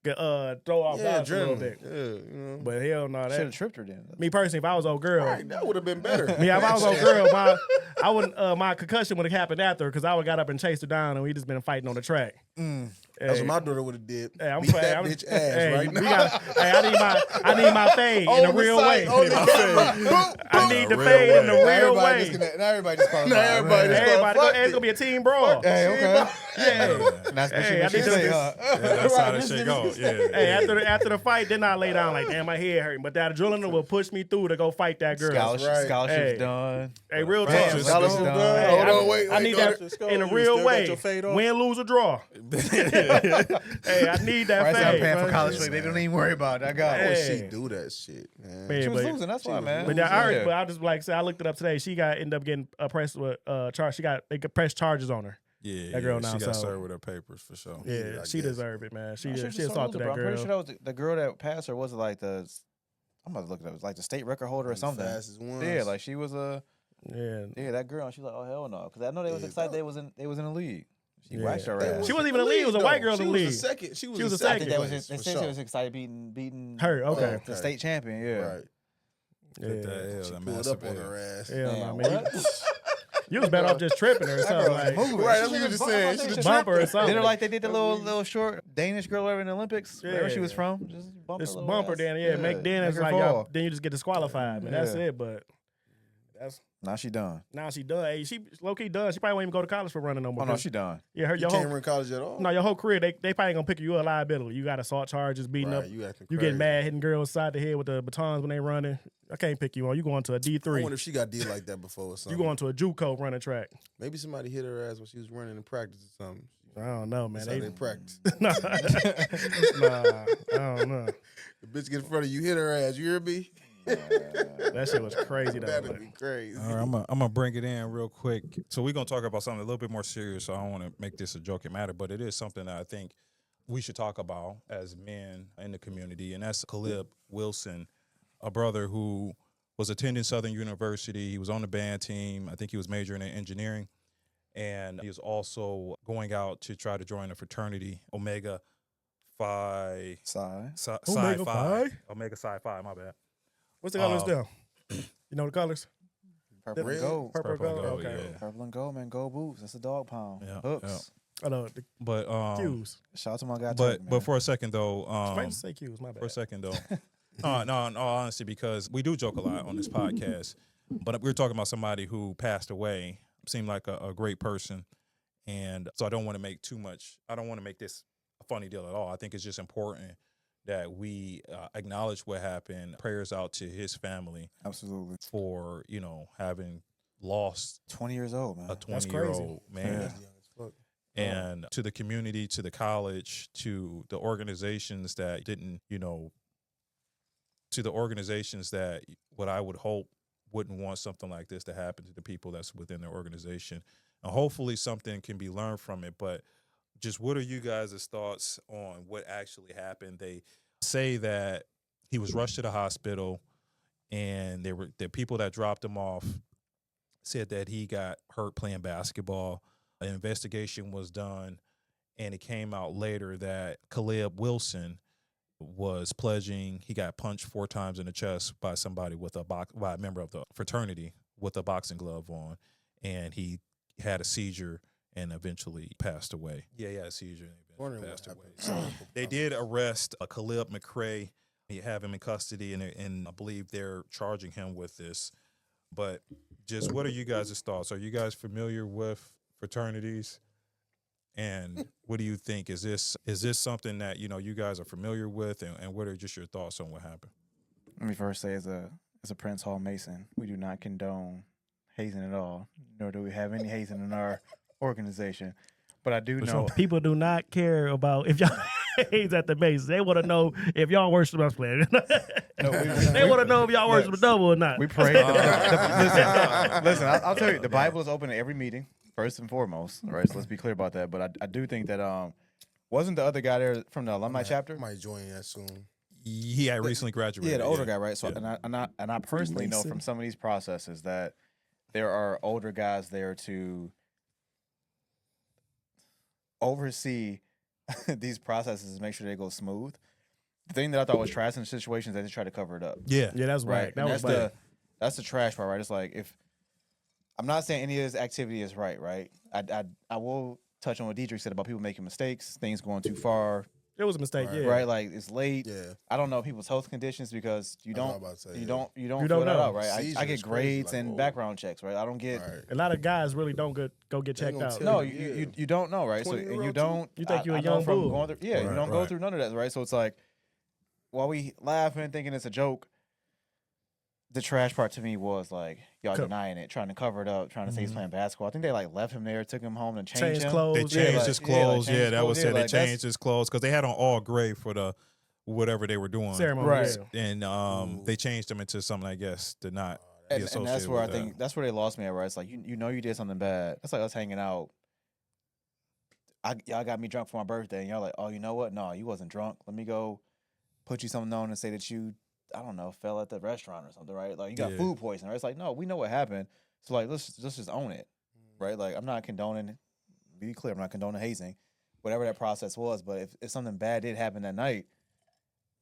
throw off balance a little bit. Yeah, you know. But hell no, Should that have tripped her then. me personally, if I was old girl, Right, that would have been better. yeah, if I was old girl, I wouldn't. My concussion would have happened after because I would have got up and chased her down and we just been fighting on the track. That's what my daughter would have did. Hey, I'm Beat playing. that bitch ass right now. I need my fade in a real way. I need the fade in the real way. Now everybody just calling everybody just Everybody go. It's gonna be a team brawl. Hey, okay. Yeah. That's what Hey, I she need say, to- huh? That's how that shit go. Yeah. Hey, after the fight, then I lay down like, damn, my head hurting. But that adrenaline will push me through to go fight that girl. Scholarships Hey. done. Hey, real Damn, talk. scholarship done. Hey, Hold on, wait. I need that in a real way. Win, lose, or draw. Hey, I need that Right, so I'm fade. paying for college fee. They don't even worry about it. I got Why it. would Hey. she do that shit, man? Man, She was but- losing. That's why, man. But I just like say I looked it up today. She ended up getting pressed with charge. They could press charges on her. Yeah, That girl she now, got so- served with her papers for sure. Yeah, I she guess. deserved it, man. She I'm sure she she's assaulted so that I'm pretty girl. sure that was the girl that passed her. Was it like the? I'm about to look it up. It was like the state record holder or something. Fastest ones. Yeah, like she was a. Yeah, Yeah, that girl. And she's like, oh hell no, because I know they was Yeah, excited. that- They was in the league. She Yeah. waxed her That ass. She wasn't even in the league. It was a white girl in the She league. was the second. She was was the a I second. think second. that was place, they for said sure. she was excited beating Her, okay. Okay. the state champion. Yeah. Right. Yeah. That L, She that pulled massive up on L. her ass. Hell no, Man, man. what? You was better off just tripping her or That something. girl was Like, moving. Right, that's what you just said. She just bump her or something. Did her like they did the little short Danish girl over in the Olympics, wherever she was Yeah. from. Just bump Just her little bump her ass. then, yeah. Make then Make it's her like fall. then you just get disqualified, man. That's Yeah. it. But that's Now she done. now she done. Hey, she low key done. She probably won't even go to college for running no more. Oh no, she done. yeah, her You your can't whole run college at all. your whole career they probably gonna pick you a liability. You got assault charges, beating Right, up. you acting You crazy. getting mad, hitting girls side the head with the batons when they running. I can't pick you on. You going to a I D3. wonder if she got did like that before or You something. going to a JUCO running track. Maybe somebody hit her ass when she was running in practice or something. I don't know, man. That's how they practice. nah, I don't know. The bitch get in front of you, hit her ass. You hear me? That shit was crazy though. That'd like- be crazy. All right, I'm gonna bring it in real quick. So we're gonna talk about something a little bit more serious. So I don't want to make this a joking matter, but it is something that I think we should talk about as men in the community, and that's Caleb Wilson, a brother who was attending Southern University. He was on the band team. I think he was majoring in engineering, and he was also going out to try to join a fraternity, Omega Phi. Sigh. Psi Omega Phi. Phi? Omega Psi Phi. My bad. What's the colors there? You know the colors? Purple and Red. gold. Purple, Purple and gold. gold, Okay. yeah. Purple and gold, man. Gold boots. That's a dog pound. Yeah, Hooks. I know the But cues. Shout out to my guy. but Turk, but man. for a second though, Supposed to say cues. My bad. for a second though, no, in all honesty, because we do joke a lot on this podcast, but we're talking about somebody who passed away, seemed like a great person, and so I don't want to make too much. I don't want to make this a funny deal at all. I think it's just important that we acknowledge what happened. Prayers out to his family Absolutely. for having lost 20 years old, man. a That's 20-year-old man. Yeah. And to the community, to the college, to the organizations that didn't, to the organizations that what I would hope wouldn't want something like this to happen to the people that's within their organization. And hopefully something can be learned from it. But just what are you guys' thoughts on what actually happened? They say that he was rushed to the hospital and the people that dropped him off said that he got hurt playing basketball. An investigation was done, and it came out later that Caleb Wilson was pledging. He got punched 4 times in the chest by somebody by a member of the fraternity with a boxing glove on, and he had a seizure and eventually passed away. Yeah, he had a seizure and passed away. So they did arrest Caleb McRae. They have him in custody, and I believe they're charging him with this. But just what are you guys' thoughts? Are you guys familiar with fraternities? And what do you think? Is this something that you guys are familiar with? And what are just your thoughts on what happened? Let me first say, as a Prince Hall Mason, we do not condone hazing at all, nor do we have any hazing in our organization. But I do know People do not care about if y'all haze at the base. They want to know if y'all worship us playing. They want to know if y'all worship the double or not. we pray. Listen, I'll tell you, the Bible is open at every meeting, first and foremost. Right, so let's be clear about that. But I do think that wasn't the other guy there from the alumni chapter? Might join that soon. He had recently graduated. Yeah, the older guy, right? So, Yeah. and I personally know from some of these processes that there are older guys there to oversee these processes and make sure they go smooth. The thing that I thought was trash in the situation is that they try to cover it up. Yeah. Yeah, that's Right. whack. That And was that's whack. that's the trash part, right? It's like, if I'm not saying any of this activity is right. I will touch on what Dedric said about people making mistakes, things going too far. It was a mistake, Right. yeah. Right, like it's late. Yeah. I don't know people's health conditions because you That's what don't I'm about to say, you yeah. don't You fill don't that know. out, right? Seizure I is get crazy, grades like, and whoa. background checks, right? I don't get. Right. A lot of guys really don't go get They checked gonna out. tell No, Yeah. you don't know, right? So 20-year-old you too? don't. You think you're a I know young from bull. going through, yeah, you Right, don't go right. through none of that, right? So it's like while we laughing, thinking it's a joke, the trash part to me was like y'all denying it, trying to cover it up, trying to say he's playing basketball. I think they like left him there, took him home and changed Change him. clothes. They yeah. changed like- his yeah, like clothes. changed Yeah, that clothes. was Yeah, it. They like, that's- changed his clothes because they had on all gray for the whatever they were doing. ceremony. Right. Yeah. And they changed them into something, I guess, to not be And associated that's where I with that. think that's where they lost me at, right? It's like you know you did something bad. That's like us hanging out. Y'all got me drunk for my birthday, and y'all like, oh, you know what? No, you wasn't drunk. Let me go put you something on and say that you, I don't know, fell at the restaurant or something, right? Like you got Yeah. food poisoning, right? It's like, no, we know what happened. So like, let's just own it, right? Like I'm not condoning. Be clear, I'm not condoning hazing, whatever that process was. But if something bad did happen that night,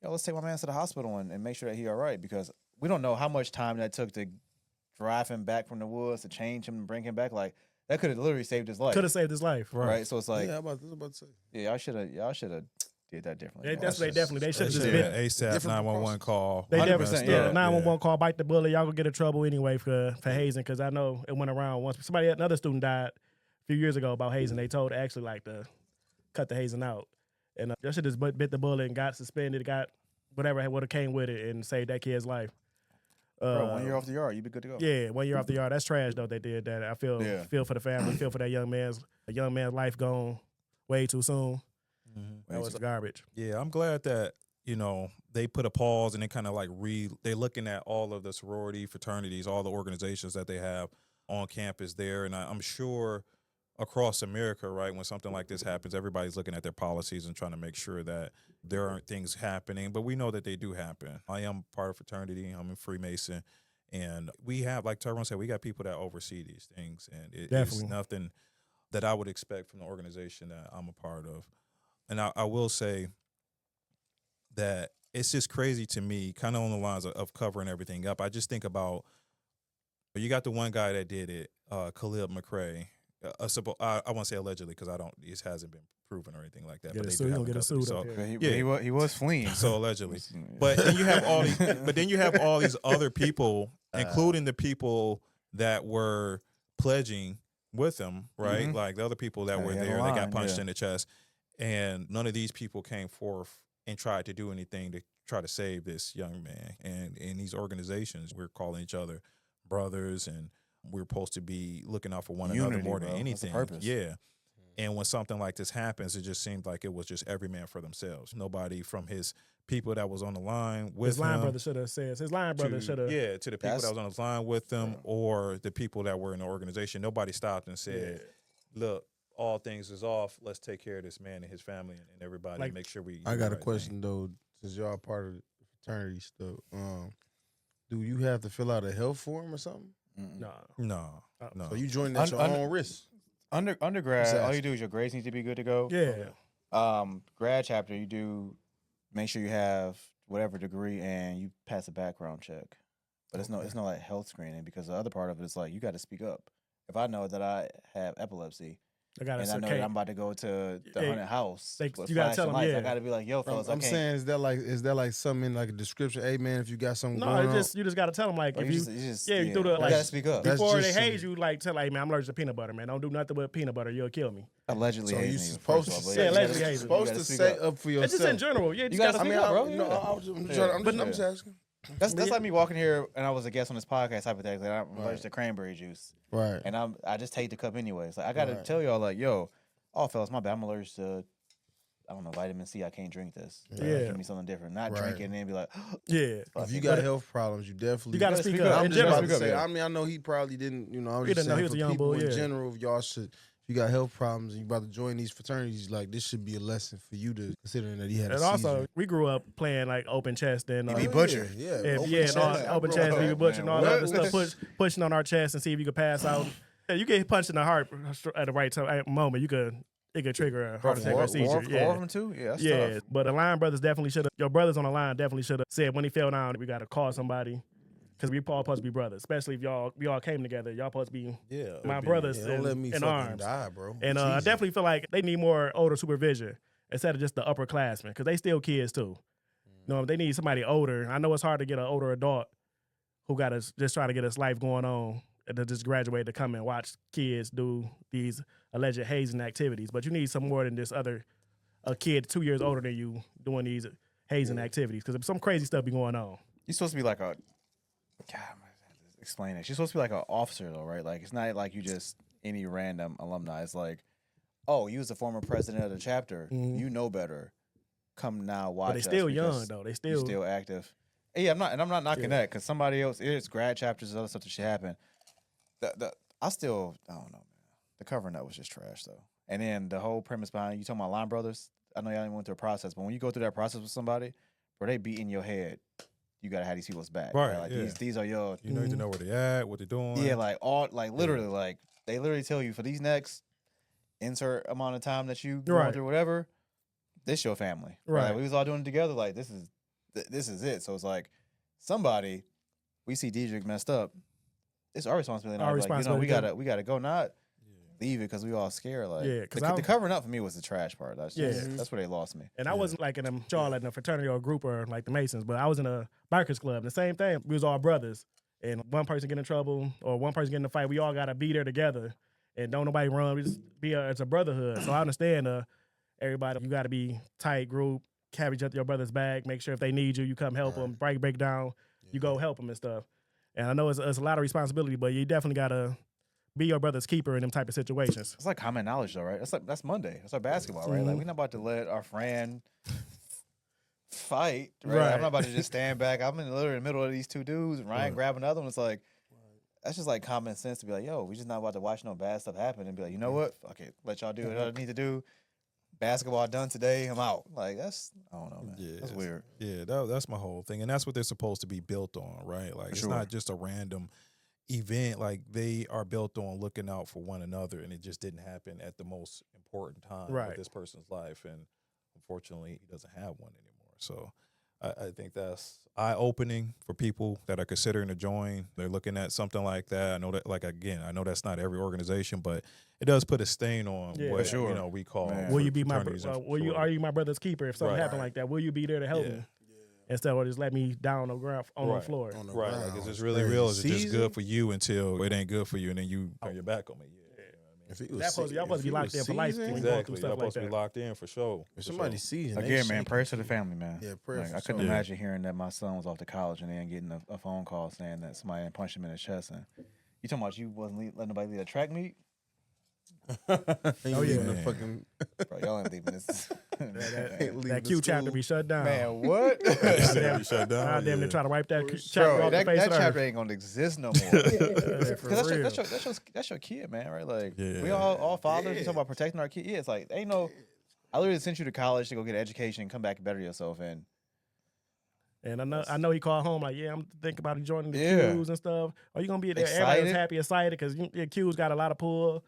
let's take my man to the hospital and make sure that he all right, because we don't know how much time that took to drive him back from the woods, to change him and bring him back. Like that could have literally saved his life. Could have saved his life. Right. So it's like, Yeah, I was about to say. yeah, y'all should have did that differently. They should have just that's been. just- ASAP different 911 call. They 100%, definitely, yeah. 911 call, bite the bullet. Y'all gonna get in trouble anyway for hazing, because I know it went around once. Another student died a few years ago about hazing. They told actually like to cut the hazing out, and y'all should just bit the bullet and got suspended, got whatever would have came with it, and saved that kid's life. Bro, 1 year off the yard, you'd be good to go. Yeah, 1 year off the yard. That's trash though. They did that. I feel for the family, feel for that young man's life gone way too soon. That was garbage. Yeah, I'm glad that, they put a pause and they kind of like they're looking at all of the sorority, fraternities, all the organizations that they have on campus there. And I'm sure across America, right, when something like this happens, everybody's looking at their policies and trying to make sure that there aren't things happening. But we know that they do happen. I am part of fraternity. I'm in Freemason. And we have, like Tyrone said, we got people that oversee these things. And it's Definitely. nothing that I would expect from the organization that I'm a part of. And I will say that it's just crazy to me, kind of on the lines of covering everything up. I just think about, you got the one guy that did it, Khalil McRae. I want to say allegedly because it hasn't been proven or anything like that. Get But a they suit, do he have gonna a get a custody. suit So, up here. But he was fleeing. so allegedly. But then you have all these other people, including the people that were pledging with him, right? Like the other people that Yeah, were he had a there, they got line, punched yeah. in the chest, and none of these people came forth and tried to do anything to try to save this young man. And in these organizations, we're calling each other brothers, and we're supposed to be looking out for one another Unity, more than bro. That's the anything. purpose. Yeah. And when something like this happens, it just seemed like it was just every man for themselves. Nobody from his people that was on the line with His line him. brother should have said. His line brother should have. Yeah, to the people that was on the line with them, Yeah. or the people that were in the organization. Nobody stopped and said, look, all things is off. Let's take care of this man and his family and everybody Like, and make sure we I do got the a right question though, since y'all part of the fraternity stuff. Do you have to fill out a health form or something? No. thing. No. No. So you join at your own risk. Undergrad, Exactly. all you do is your grades need to be good to go. Yeah. Grad chapter, you do make sure you have whatever degree and you pass a background check. But it's no like health screening, because the other part of it is like you got to speak up. If I know that I have epilepsy I got and I know that I'm about to go to the Hey, haunted house, they- with you gotta tell flashing them, lights, yeah. I got to be like, yo, fellas, I'm I can't. saying, is that like something in like a description? Hey man, if you got something No, going on, you just got to tell them like Bro, if you you just you do the, you like, gotta speak up. That's before they just haze some- you, like tell like, man, I'm allergic to peanut butter, man. Don't do nothing with peanut butter, you'll kill me. Allegedly, so you hazing supposed to first of all, say, but Yeah, you gotta- allegedly you hazing. supposed gotta to speak say up. up for It's yourself. just in general. Yeah, You gotta gotta speak speak up, bro. No, Yeah. I was just Yeah. trying, But I'm just asking. That's like me walking here and I was a guest on this podcast hypothetically. And I'm allergic to cranberry juice, Right. and I just take the cup anyways. Like I gotta Right. tell y'all, like, yo, oh fellas, my bad. I'm allergic to, I don't know, vitamin C. I can't drink this. Yeah. Give me something different. Not Right. drink it and then be like, Yeah. fuck If you it. got health problems, you definitely You gotta gotta speak speak up. up. I'm In just about general. Speak to up, say. yeah. I mean, I know he probably didn't. I was He just didn't know he saying was for a young people bull, in yeah. general, if y'all should, if you got health problems and you about to join these fraternities, like this should be a lesson for you to considering that he had a And also, seizure. we grew up playing like open chest and You be Oh, butchered. Yeah, and, open yeah, and chest. all, I open grew up chest, like BB that. butcher, and all What? that stuff, pushing on our chest and see if you could pass out. Yeah, you get punched in the heart at the right moment. It could trigger a heart attack or seizure. Four Yeah. of them too. Yeah, that's Yeah, tough. but the line brothers definitely should have. Your brothers on the line definitely should have said when he fell down, we got to call somebody. because we all supposed to be brothers. Especially if we all came together, y'all supposed to be Yeah, my brothers don't let me in fucking arms. die, bro. And I Jesus. definitely feel like they need more older supervision instead of just the upperclassmen, because they still kids too. You know, they need somebody older. I know it's hard to get an older adult who got us just trying to get his life going on and to just graduate to come and watch kids do these alleged hazing activities. But you need some more than just a kid 2 years older than you doing these hazing activities, because some crazy stuff be going on. You're supposed to be like a. God, I'm gonna have to explain it. You're supposed to be like an officer, though, right? Like, it's not like you just any random alumni. It's like, oh, you was the former president of the chapter. You know better. Come now, watch. But they us still young because though. They you're still still active. Yeah, I'm not knocking that, because somebody else, it's grad chapters and other stuff that should happen. I don't know, man. The covering up was just trash, though. And then the whole premise behind you talking about Line Brothers. I know y'all didn't went through a process, but when you go through that process with somebody, where they beat in your head, you gotta have these people's back. Right, Like yeah. these are your. You need to know where they at, what they're doing. Yeah, literally, like they literally tell you for these next insert amount of time that you going through whatever, this your family. Right. Like, we was all doing it together. Like this is it. So it's like somebody, we see Dedric messed up. It's our responsibility. Our responsibility. We gotta go, not leave it because we all scared. Like the covering up for me was the trash part. That's that's where they lost me. And I wasn't like in a fraternity or a group or like the Masons, but I was in a bikers club. The same thing. We was all brothers, and one person get in trouble or one person get in a fight, we all gotta be there together, and don't nobody run. We just it's a brotherhood. So I understand everybody. You gotta be tight group, have each other your brother's back. Make sure if they need you, you come help them. Break down, you go help them and stuff. And I know it's a lot of responsibility, but you definitely gotta be your brother's keeper in them type of situations. It's like common knowledge, though, right? That's Monday. That's our basketball, right? Like, we're not about to let our friend fight, right? I'm not about to just stand back. I'm literally in the middle of these two dudes, and Ryan grab another one. It's like, that's just like common sense to be like, yo, we just not about to watch no bad stuff happen and be like, you know what? Okay, let y'all do what y'all need to do. Basketball done today. I'm out. Like, I don't know, man. Yeah, that's weird. Yeah, that's my whole thing. And that's what they're supposed to be built on, right? Like, it's not just a random event. Like, they are built on looking out for one another, and it just didn't happen at the most important time of this person's life. And unfortunately, he doesn't have one anymore. So I think that's eye-opening for people that are considering to join. They're looking at something like that. I know that, like, again, I know that's not every organization, but it does put a stain on what you know we call. Will you be my? Are you my brother's keeper? If something happened like that, will you be there to help me? Instead of just let me down on the ground on the floor. Right. Like, is this really real? Is it just good for you until it ain't good for you, and then you turn your back on me? Y'all supposed to be locked in for life. Exactly. Y'all supposed to be locked in for sure. If somebody sees again, man, prayers to the family, man. Yeah, prayers. Like, I couldn't imagine hearing that my son was off to college and then getting a phone call saying that somebody had punched him in the chest. And you talking about you wasn't letting nobody lead a track meet? The fucking bro, y'all ain't leaving this. that Q chapter be shut down. Man, what? Shut down. I damn near try to wipe that chapter off the face of the chapter earth. ain't gonna exist no more. That's your kid, man. Right? Like, we all fathers. You talking about protecting our kid? Yeah, it's like ain't no. I literally sent you to college to go get an education and come back and better yourself. And I know he called home like, I'm thinking about joining the Qs and stuff. Are you gonna be there? Everybody was happy, excited because your Qs got a lot of pull.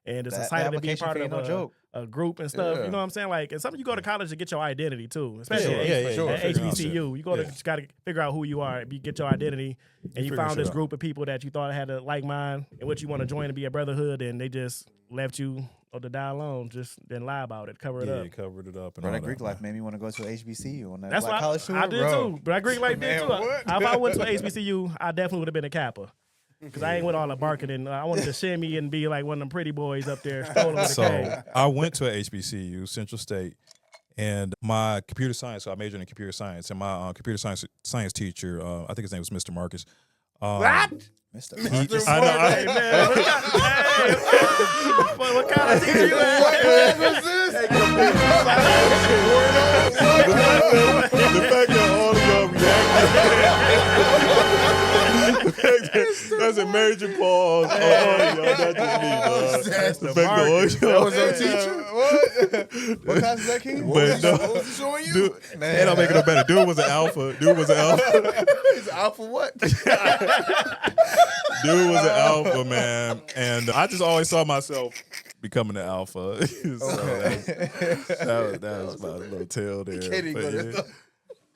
And it's excited to be part of a group and stuff. You know what I'm saying? Like, and something you go to college to get your identity too, especially at HBCU. You just got to figure out who you are, get your identity, and you found this group of people that you thought had a like mind in which you want to join to be a brotherhood, and they just left you or to die alone, just didn't lie about it, cover it up. Yeah, covered it up. And bro, all that Greek life made me want to go to a HBCU on that That's black college tour. I did too, but that Greek life did too. If I went to HBCU, I definitely would have been a Kappa. Because I ain't with all the barking, and I wanted to shimmy and be like one of them pretty boys up there. So I went to a HBCU, Central State, and my computer science, so I majored in computer science, and my computer science teacher, I think his name was Mr. Marcus. What? Mr. Marcus? I know. Hey, man. What kind of teacher you had? What was this? The fact that all of y'all reacted. That's a major pause. Oh, y'all, that's just me, dog. That's The fact that all That y'all. was your teacher? What class is that, King? But no, What was he showing you? dude, and I'll make it no better. Dude was an alpha. He's alpha what? Dude was an alpha, man. And I just always saw myself becoming an alpha. So that was my little tale there. Can't even But go yeah.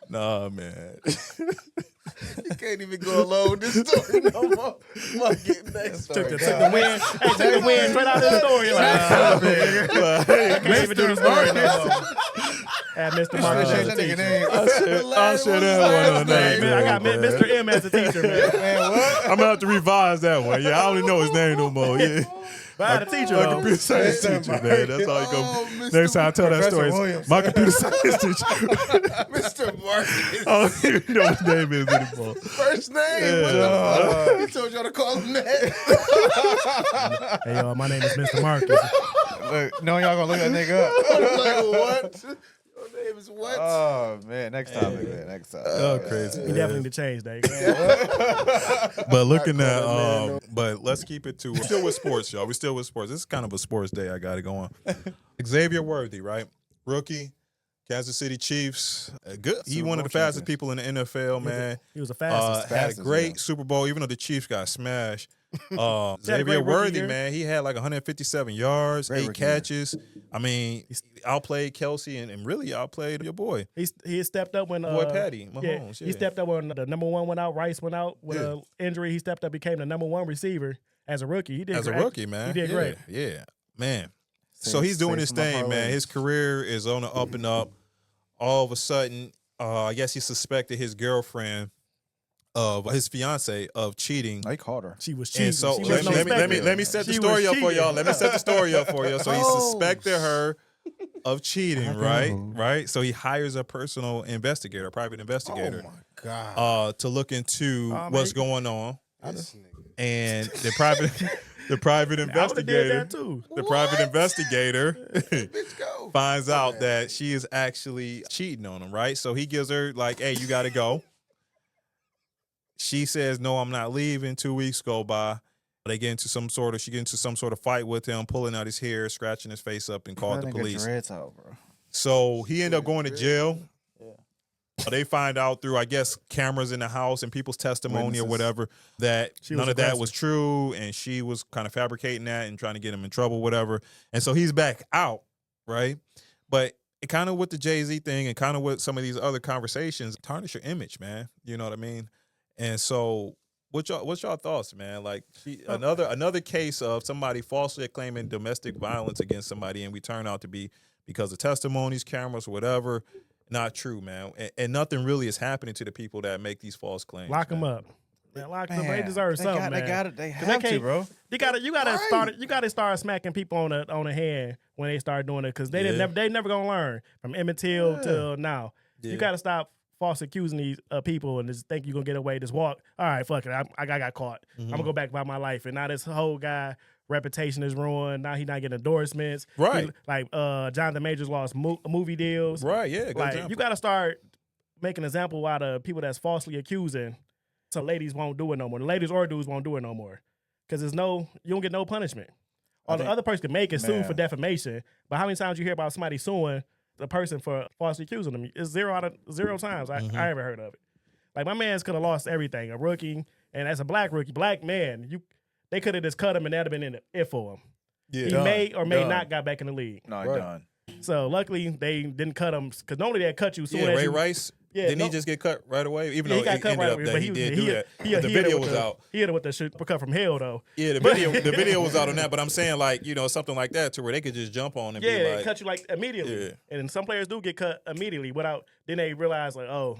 Nah, man. You can't even go along with this story no more. Fuck it, next story. Took the win. Hey, took the win straight out of the story. Like, I can't even do the story no more. Had Mr. Marcus as a teacher. I'll share that one. Hey, man, I got Mr. M as a teacher, man. I'm gonna have to revise that one. Yeah, I don't even know his name no more. Yeah. But I had a teacher, My though. computer science teacher, man. That's all you go. Next time I tell that story, Williams. my computer science teacher. Mr. Marcus. I don't even know what his name is anymore. First name. Yeah. What the fuck? He told y'all to call him that. Hey, y'all, my name is Mr. Marcus. Look, no, y'all gonna look that nigga up. I'm like, what? Your name is what? Oh man, next topic, man. Next topic. Oh, crazy. We definitely need to change that. But looking at, calling man, but let's keep it to, we're still with sports, y'all. We're still with sports. This is kind of a sports day. I got it going. Xavier Worthy, right? Rookie, Kansas City Chiefs. Good. He one of the fastest people in the NFL, man. He was the fastest. Had a Fastest, great yeah. Super Bowl, even though the Chiefs got smashed. Had a Xavier great rookie Worthy, year. man, he had like 157 yards, Great 8 rookie year. catches. I mean, outplayed Kelsey and really outplayed your boy. He stepped up when Boy Patty yeah, Mahomes. he stepped up when the number one went out. Rice went out with an injury. He stepped up, became the number one receiver as a rookie. He did As a great. rookie, man. He did great. Yeah, man. So Save- he's doing save his some of my thing, man. parlays. His career is on the up and up. All of a sudden, I guess he suspected his girlfriend his fiance of cheating. I caught her. She was cheating. And so She let wasn't me expecting. set the She story was up for cheating. y'all. Let me set the story up for you. So he Oh, suspected her of cheating, right? know. Right. So he hires a personal investigator, a private Oh investigator, my God. to look into man, what's going on. This nigga. And the private I would have did investigator, that too. the private investigator Bitch, go. finds out that she is actually cheating on him, right? So he gives her like, "Hey, you got to go." She says, "No, I'm not leaving." 2 weeks go by. She get into some sort of fight with him, pulling out his hair, scratching his face up, and called the That nigga police. dreads out, bro. So he ended up going to jail. Yeah. They find out through, I guess, cameras in the house and people's testimony or Witnesses. whatever that She was none of that aggressive. was true, and she was kind of fabricating that and trying to get him in trouble, whatever. And so he's back out, right? But it kind of with the Jay-Z thing and kind of with some of these other conversations, tarnish your image, man. You know what I mean? And so what's y'all thoughts, man? Like another case of somebody falsely claiming domestic violence against somebody, and we turn out to be, because of testimonies, cameras, whatever, not true, man. And nothing really is happening to the people that make these false claims. Lock man. them up. Man, lock them up. They Man, deserve something, man. They got it. They 'Cause have they to, can't- bro. You gotta Right. start. You gotta start smacking people on the hand when they start doing it, because they never gonna learn from Emmett Till till now. Yeah. You gotta stop false accusing these people and just think you're gonna get away. Just walk. All right, fuck it. I got caught. Mm-hmm. I'm gonna go back by my life. And now this whole guy reputation is ruined. Now he's not getting endorsements. Right. Like Jonathan Majors lost movie deals. Right, yeah, good Like example. you gotta start making an example out of people that's falsely accusing, so ladies won't do it no more. The ladies or dudes won't do it no more, because you don't get no punishment. Or the think- other person can make it sue for Man. defamation, but how many times you hear about somebody suing the person for falsely accusing them? It's 0 out of 0 times I ever heard of it. Like my man's could have lost everything, a rookie, and as a black rookie, black man, they could have just cut him and that'd have been it for him. yeah. He may or may not got back in the league. No, Right. done. So luckily they didn't cut him, because normally they'd cut you soon Yeah, as Ray you. Rice. Yeah, Didn't no- he just get cut right away? Even Yeah, though he got it cut ended right up away, that but he did do that. He But the hit it video with was the- out. He hit it with the shit cut from hell though. Yeah, the video was out on that. But I'm saying, like, something like that to where they could just jump on and Yeah, be they like, cut you like immediately. Yeah. And some players do get cut immediately without. Then they realize like, oh,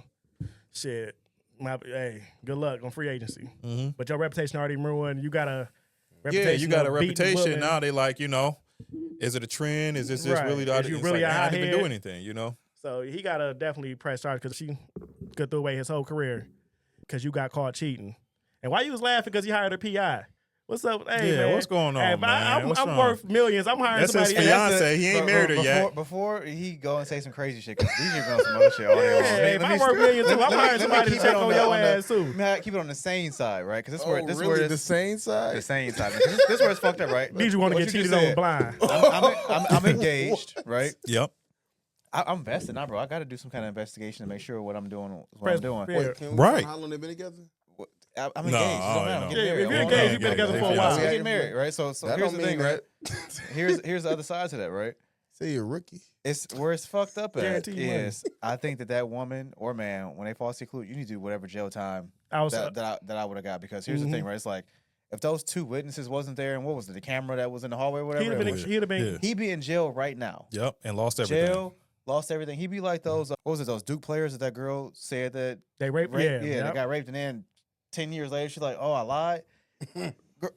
shit, hey, good luck on free agency. Mhm. But your reputation already ruined. You got a yeah, reputation. you got a of beating reputation. women. Now they like, is it a trend? Is this just Right. really? Is you really a I didn't even do hothead? anything, So he gotta definitely press charge, because she could throw away his whole career because you got caught cheating. And why you was laughing? Because you hired a PI. What's up? Hey, Yeah, man. what's going on, Hey, but man? What's I'm wrong? worth millions. I'm hiring That's his somebody. fiance. He ain't married her yet. Before he go and say some crazy shit, because DJ going some other shit all day long. Hey, if I'm worth millions too, I'm hiring somebody to keep check it on the- your the- ass too. Let me keep it on the sane side, right? Because this Oh, where this really? where The it's same side? the sane side. This where it's fucked up, right? Did you want to What get just cheated on said. blind? I'm engaged, right? Yep. I'm invested now, bro. I got to do some kind of investigation to make sure what I'm doing is what Press- I'm doing. yeah. Wait, can we Right. find how long they been together? I'm engaged. No, It I don't don't matter. I'm know. getting Yeah, married. if you're I engaged, won't you've been know. together for a I'm while. getting married, right? So That here's don't the thing, mean right? Here's the other side to that, right? Say you're a rookie. It's where it's fucked up at Guaranteed money. is I think that woman or man, when they falsely accused, you need to do whatever jail time I was that I would have got. Because here's the thing, right? It's like if those 2 witnesses wasn't there, and what was it, the camera that was in the hallway, or whatever, he'd have been. he'd be in jail right now. Yep, and lost everything. Jail, lost everything. He'd be like those. What was it? Those Duke players that girl said that They raped. raped, Yeah, they got raped, and then 10 years later, she's like, "Oh, I lied."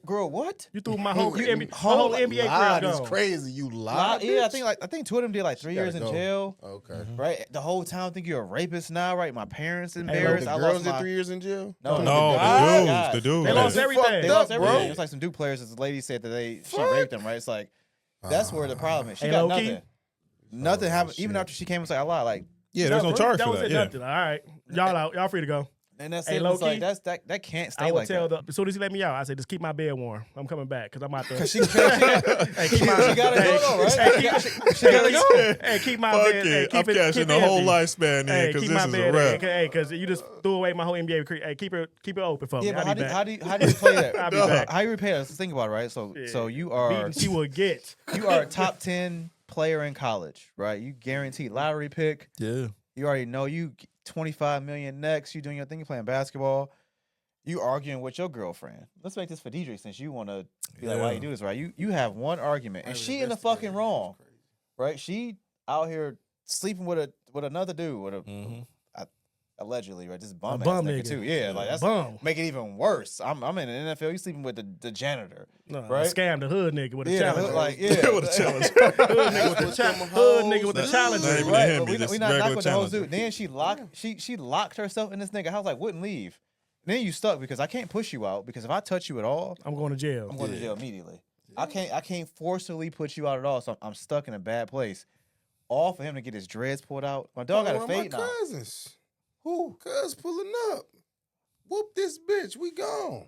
Girl, what? You threw my whole You- NBA, whole NBA Lied career is gone. crazy. You lied. Yeah, bitch? I think 2 of them did like 3 years in gotta go. jail. Okay. Right, the whole town think you're a rapist now, right? My parents The embarrassed. I girls lost did my 3 years in jail. no, No, guys. the dudes. They lost everything. They Fucked lost up, everything. bro. It's like some Duke players. This lady said that she raped them. Right? It's like that's where the problem is. She Hey, got low-key? nothing. Nothing happened. Even shit. after she came and said I lied. Like, Yeah, there's no charge that for was that. it, Yeah. nothing. All right, y'all out. Y'all free to go. and that's Hey, it. It's low-key, like that can't stay I would like tell that. as soon as he let me out, I said, just keep my bed warm. I'm coming back because I'm out there. She Hey, keep my, she gotta go though, right? Hey, she gotta go. Hey, keep my Fuck bed. Hey, it. keep I'm it. cashing Keep the it whole empty. lifespan in Hey, because keep this my is a bed. wrap. Hey, because you just threw away my whole NBA career. Hey, keep it open for me. Yeah, but I'll be back. how do you play that? I'll be back. How you repay that? Let's think about it, right? So you are Beating she will get. you are a top 10 player in college, right? You guaranteed lottery pick. Yeah. You already know you 25 million next. You doing your thing. You playing basketball. You arguing with your girlfriend. Let's make this for Dedric since you want to be like, why you do this, right? You have one argument, and she in the fucking wrong, right? She out here sleeping with another dude with a allegedly, right? This bum, bum ass nigga nigga. too. Yeah, like that's Bum. make it even worse. I'm in the NFL. You sleeping with the janitor, No, right? Scam the hood nigga with a Yeah, challenge. like yeah, With a challenge. Hood nigga with the challenge. Hood nigga with the challenge. Not even a Right, him, but we just not regular knocking with the whole challenger. dude. Then she locked herself in this nigga house, like wouldn't leave. Then you stuck because I can't push you out because if I touch you at all, I'm going to jail. I'm going to jail immediately. I can't forcibly put you out at all, so I'm stuck in a bad place. All for him to get his dreads pulled out. My dog got a fade my now. cousins. Who? Cuz pulling up. Whoop this bitch. We gone.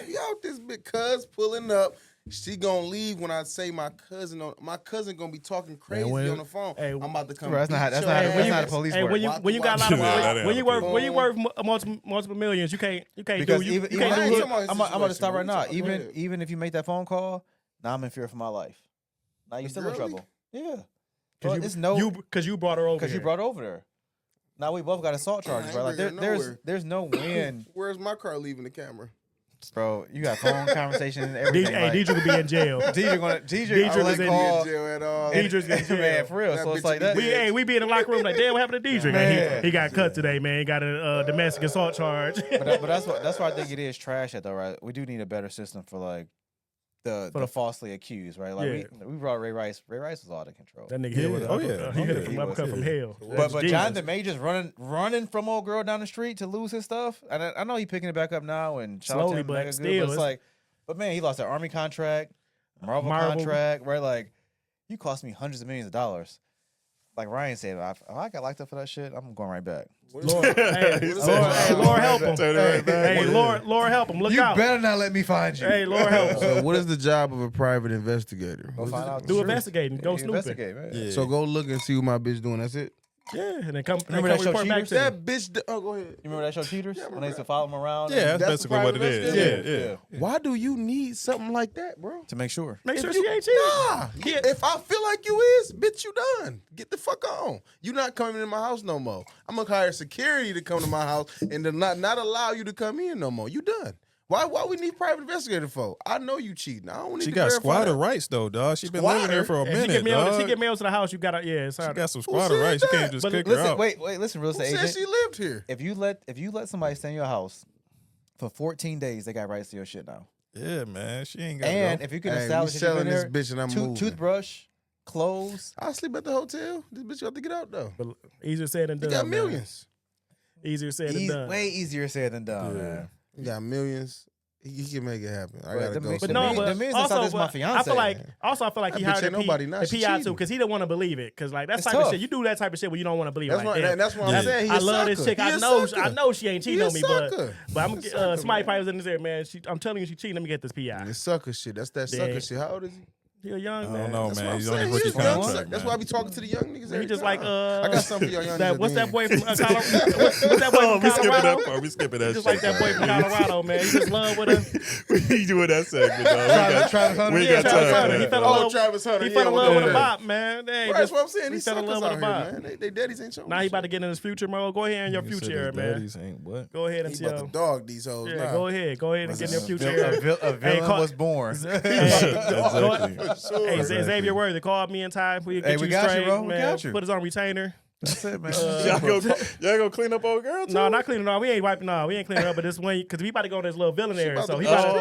We out this bitch. Cuz pulling up. She gonna leave when I say my cousin gonna be talking crazy on the phone. Hey, I'm about to come. Bro, that's not beat how your the ass. police Hey, work. when you got a lot of Yeah, when you worth yeah. multiple millions, you can't Because do even can't I do ain't hood. talking about his I'm about to situation. stop right now. Go ahead. Even if you make that phone call, now I'm in fear for my life. Now you're still in Really? trouble. Yeah. Because It's no because you brought her over. because you here. brought her over there. Now we both got assault charges, I right? ain't Like bringing her nowhere. there's no win, Where's my car leaving the camera? bro. You got phone conversations and everything. Hey, Dedric could be in jail. Dedric Dedric gonna is in call. Jail at all. Dedric's in jail. Man, for real. That So it's bitch like be that. dead. We be in the locker room like, damn, what happened to Dedric? Man. He got cut today, man. He got a domestic assault charge. But that's why I think it is trash at though, right? We do need a better system for like the falsely accused, right? Like we brought Ray Rice. Ray Rice was all out of control. That nigga Yeah. hit with Oh, yeah. he hit Oh, it from yeah. uppercut from hell. But Jesus. Jonathan Majors running from old girl down the street to lose his stuff. And I know he picking it back up now and shout out to Slowly, him, but mega good, still, it's like, but man, he lost an Army contract, Marvel contract, right? Like, you cost me hundreds of millions of dollars. Like Ryan said, if I got locked up for that shit, I'm going right back. Lord, Lord help him. Turn it right back. Hey, Lord help him. Look You out. better not let me find you. Hey, Lord help him. So what is the job of a private investigator? Go find out the Do truth. investigating. Go You snooping. investigate, man. Yeah. So go look and see what my bitch doing. That's it. Yeah, and then come Remember that show report back Cheaters? to me. That bitch. Oh, go ahead. You remember that show Cheaters? When they used to follow him around? Yeah, that's That's basically what it private is. investigator. Yeah. Why do you need something like that, bro? To make sure. Make sure If she you- ain't cheating. Nah. If I feel like you is, bitch, you done. Get the fuck on. You not coming in my house no more. I'm gonna hire security to come to my house and to not allow you to come in no more. You done. Why we need private investigator for? I know you cheating. I don't need She to got verify squatter that. rights though, dog. She been living there for a If minute, she get dog. mail to the house, you gotta it's She hard. got some squatter said rights. You that? can't just But kick her Listen, out. wait, listen, real Who estate said agent. she lived here? If you let somebody stay in your house for 14 days, they got rights to your shit now. Yeah, man. She ain't got And no. if you can Hey, we establish that you've selling been this there, bitch and I'm moving. toothbrush, clothes. I sleep at the hotel. This bitch got to get out though. But easier said than You done. got man. millions. Easier said than done. Way easier said than done, Yeah. man. You got millions. He can make it happen. I Right, gotta the go. mi- But The no, men- but the men's inside also, this my but I fiance. feel like he That bitch hired ain't nobody, nah, the she PI too cheating. because he didn't want to believe it. Because like that It's type of tough. shit, you do that type of shit where you don't want to believe. That's Like, why. damn, That's what I'm saying. He I a love this sucker. chick. He I a know sucker. she ain't He cheating a on me, but sucker. I'm He a sucker, somebody man. probably was in this area, man. I'm telling you, she cheating. Let me get this PI. It's sucker shit. That's that Yeah. sucker shit. How old is he? He a young I man. don't know, That's what man. I'm He's on his saying. rookie He's young. contract. That's why I be talking to the young niggas. He every just time. like I got something for y'all young that, niggas. what's that then. boy from Colorado? What's that boy Oh, from we skipping Colorado? that part. We skipping that Just shit. like that boy from Colorado, man. He just love with her. We doing that segment, though. Travis Hunter. We Yeah, got Travis time. Hunter. He fell in Oh, love. Travis Hunter. He yeah, fell in love with a that. bop, man. They Right, that's what I'm saying. he He fell in suckers love out with a here, bop. man. They daddies ain't showing. Now he shit. about to get in his future mode. Go ahead in your You said future his era, man. daddies ain't what? Go ahead He and about to tell. dog these hoes. Yeah, nah. go ahead and get in your future era. A villain call- was born. Exactly. Hey, Exactly. Xavier Worthy called me in time. We Hey, get we you got you, straight, bro. We man. got you. Put us on retainer. That's it, man. Y'all go clean up old girl too? No, not cleaning up. We ain't wiping. No, we ain't cleaning up. But this one, because we about to go in this little villain area. about So to- he about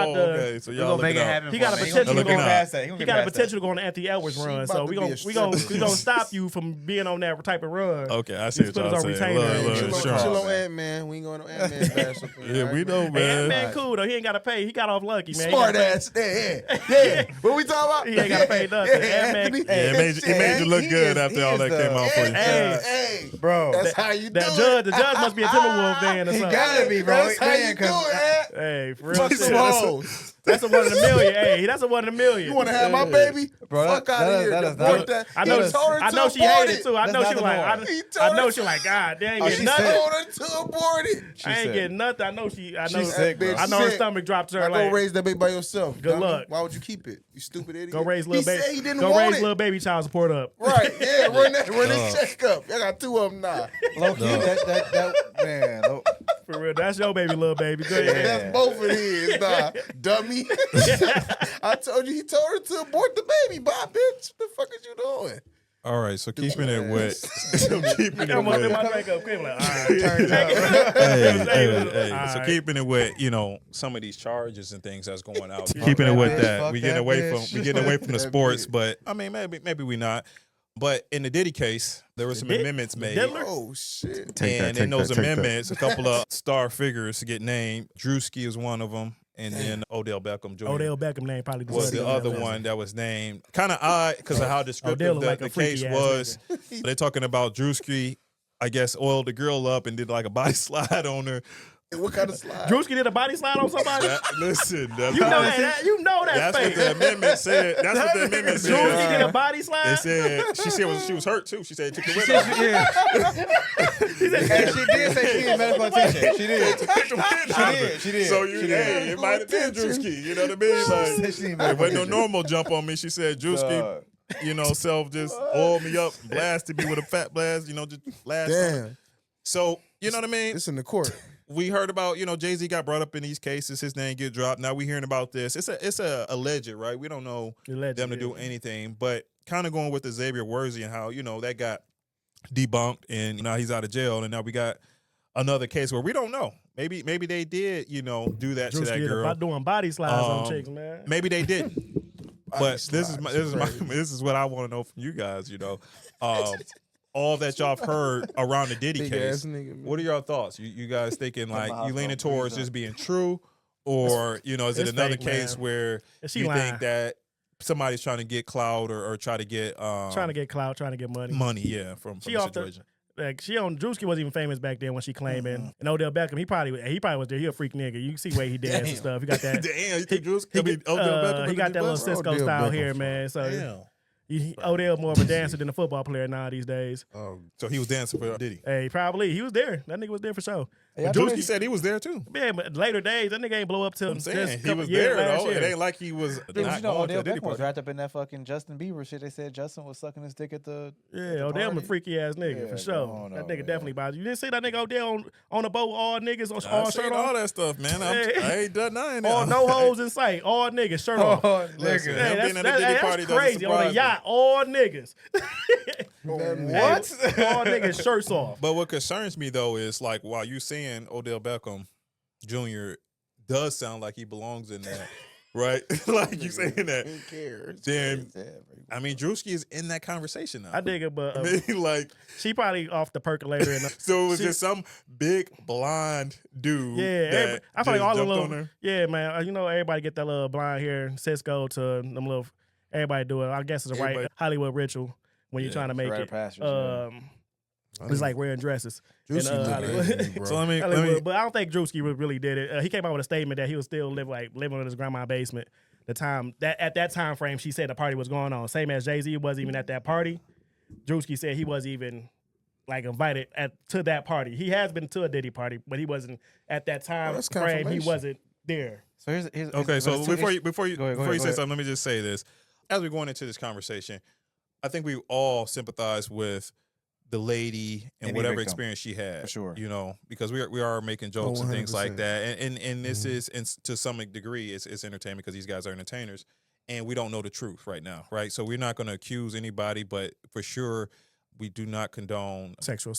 to. okay. So We're y'all gonna make looking it out. happen. He got a for him. potential to He gonna go- get past that. He got a potential to go on the Anthony Edwards run. about So to we be gonna a stripper. we gonna stop you from being on that type of run. Okay, I see Just what put y'all us on saying. retainer. Look, Chill insurance. on Ant-Man. We ain't going to Ant-Man bash up in Yeah, there, we right? know, Hey, man. Ant-Man cool though. He ain't got to pay. He got off lucky, man. He Smart gotta pay- ass. Yeah. What we talking about? He ain't gotta pay nothing. Anthony. Yeah, it made you look good after all that came out for you. Hey, Bro, That's how you do the it. judge must be a Timberwolf fan or he something. gotta be, bro. That's how you do it, Ant. Hey, for real Fuck shit. some hoes. That's a one in a million. Hey, that's a one in a million. You want to have my baby? Bro, Fuck that- out of that- here. that is Abort not- that. I know. He told her I to know she abort hated it. too. I That's know not she the like. norm. He I told know her- she like. God, they ain't Oh, getting she nothing. sick. Told her to abort it. I ain't said- getting nothing. I know she. I know. She's sick, bro. I know her Sick. stomach dropped to Now her. go Like, raise that baby by yourself. Good dummy. luck. Why would you keep it? You stupid idiot. go raise little He baby. said he didn't Go want raise it. little baby child support up. Right, yeah, run this check up. I got two of them now. Low key, that man. For real, that's your baby, little baby. Go Yeah. ahead. That's both of his, nah, dummy. I told you, he told her to abort the baby, Bob, bitch. What the fuck is you doing? All right, so keeping it wet. So keeping I'm it gonna fill wet. my drink up quick. Like, all right. Turned up. Hey. All So right. keeping it wet, some of these charges and things that's going out. Fuck Keeping it that with bitch, that, fuck we getting that away bitch. from the That sports, bitch. but I mean maybe we not. But in the Diddy case, there were some Did- amendments made. Diddler? Oh, shit. And in those amendments, a couple of star figures get named. Druski is one of them, and then Odell Beckham Jr. Odell Beckham name probably was the deserved other that. one that was named. Kind of odd because of how descriptive Odell like the a freaky case ass was. They're talking about Druski, I guess, oiled the girl up and did like a body slide on her. What kind of slide? Drewski did a body slide on somebody. Listen, You know that. You know that's That's what fake. the amendment said. That's what the amendment Drewski did said. a body They slide. said she was hurt too. She said it took the wind off. Hey, she did say she needed medical attention. She did. Took the wind off. She did. So She did. it might have been Drewski. You know what I mean? Like She needed it medical wasn't no attention. normal jump on me. She said Drewski, self just oiled me up, blasted me with a fat blast. Just blasted. Damn. So you know what I mean? It's in the court. We heard about, Jay-Z got brought up in these cases. His name get dropped. Now we hearing about this. It's a alleged, right? We don't know Alleged, them to do anything, but kind of going with the Xavier Worthy and how, that got debunked and now he's out of jail. And now we got another case where we don't know. Maybe they did, do that to Drewski that did girl. doing body slides on Um, chicks, man. Maybe they didn't. But this is slides, this is what I want to know from you guys, all that y'all have heard around the Diddy Big case. ass nigga, man. What are your thoughts? You guys thinking like my you leaning house, towards just being true, or is it it's another fake, case man. where Is she you lying? think that somebody's trying to get clout or try to get Trying to get clout, trying to get money. money? Yeah, from She the off the- situation. Like she on Drewski wasn't even famous back then when she claiming. And Odell Beckham, he probably was there. He a freak nigga. You can see the way he dance and stuff. He got that. Damn, you think Druski? I mean, Odell Beckham. he got that little Cisco Odell style Beckham hair, from- man. So Damn. Odell more of a dancer than a football player now these days. So he was dancing for Diddy. Hey, probably he was there. That nigga was there for sure. Hey, I Druski think- said he was there too. Yeah, but later days, that nigga ain't blow up till I'm just saying a he couple was years there last though. year. It ain't like he was Dude, not you know going to a Odell Diddy Beckham was party. wrapped up in that fucking Justin Bieber shit. They said Justin was sucking his dick at the Yeah, Odell a party. freaky ass nigga Yeah, for sure. no, That nigga man. definitely bothers you. You didn't see that nigga Odell on the boat, all niggas, I all seen shirt all off, that stuff, man. Hey. I ain't done nothing. all no holes in sight, all niggas, shirt off. Oh, Listen, nigga. him Hey, being at the Diddy party doesn't crazy. On surprise a me. yacht, all niggas. What? All niggas shirts off. But what concerns me though is like while you saying Odell Beckham Jr. does sound like he belongs in that, right? Like you saying that, Who cares? then I mean Druski is in that conversation now. I dig it, but I mean, like, she probably off the percolator. And so it was She- just some big blonde dude. yeah, that I feel like just all the jumped on little, her. yeah, man. Everybody get that little blonde hair, Cisco to them little. Everybody do it. I guess it's a right Everybody- Hollywood ritual when you're Yeah, trying to make rite of it. passage, yeah. It's like wearing dresses. Juicy And, look Hollywood. like me, bro. So let me Hollywood, but I don't think Drewski really did it. He came out with a statement that he was still living on his grandma's basement. the time that at that time frame she said the party was going on. Same as Jay-Z wasn't even at that party. Druski said he wasn't even like invited to that party. He has been to a Diddy party, but he wasn't at that time that's frame. He confirmation. wasn't there. So here's Okay, so but it's before you Go ahead, say go ahead. something, let me just say this. As we're going into this conversation, I think we all sympathize with the lady and Any whatever victim, experience she had, for sure. You know, because we are making jokes and things like 100%. that, and this is to some degree it's entertainment because these guys are entertainers, and we don't know the truth right now, right? So we're not going to accuse anybody, but for sure we do not condone Sexual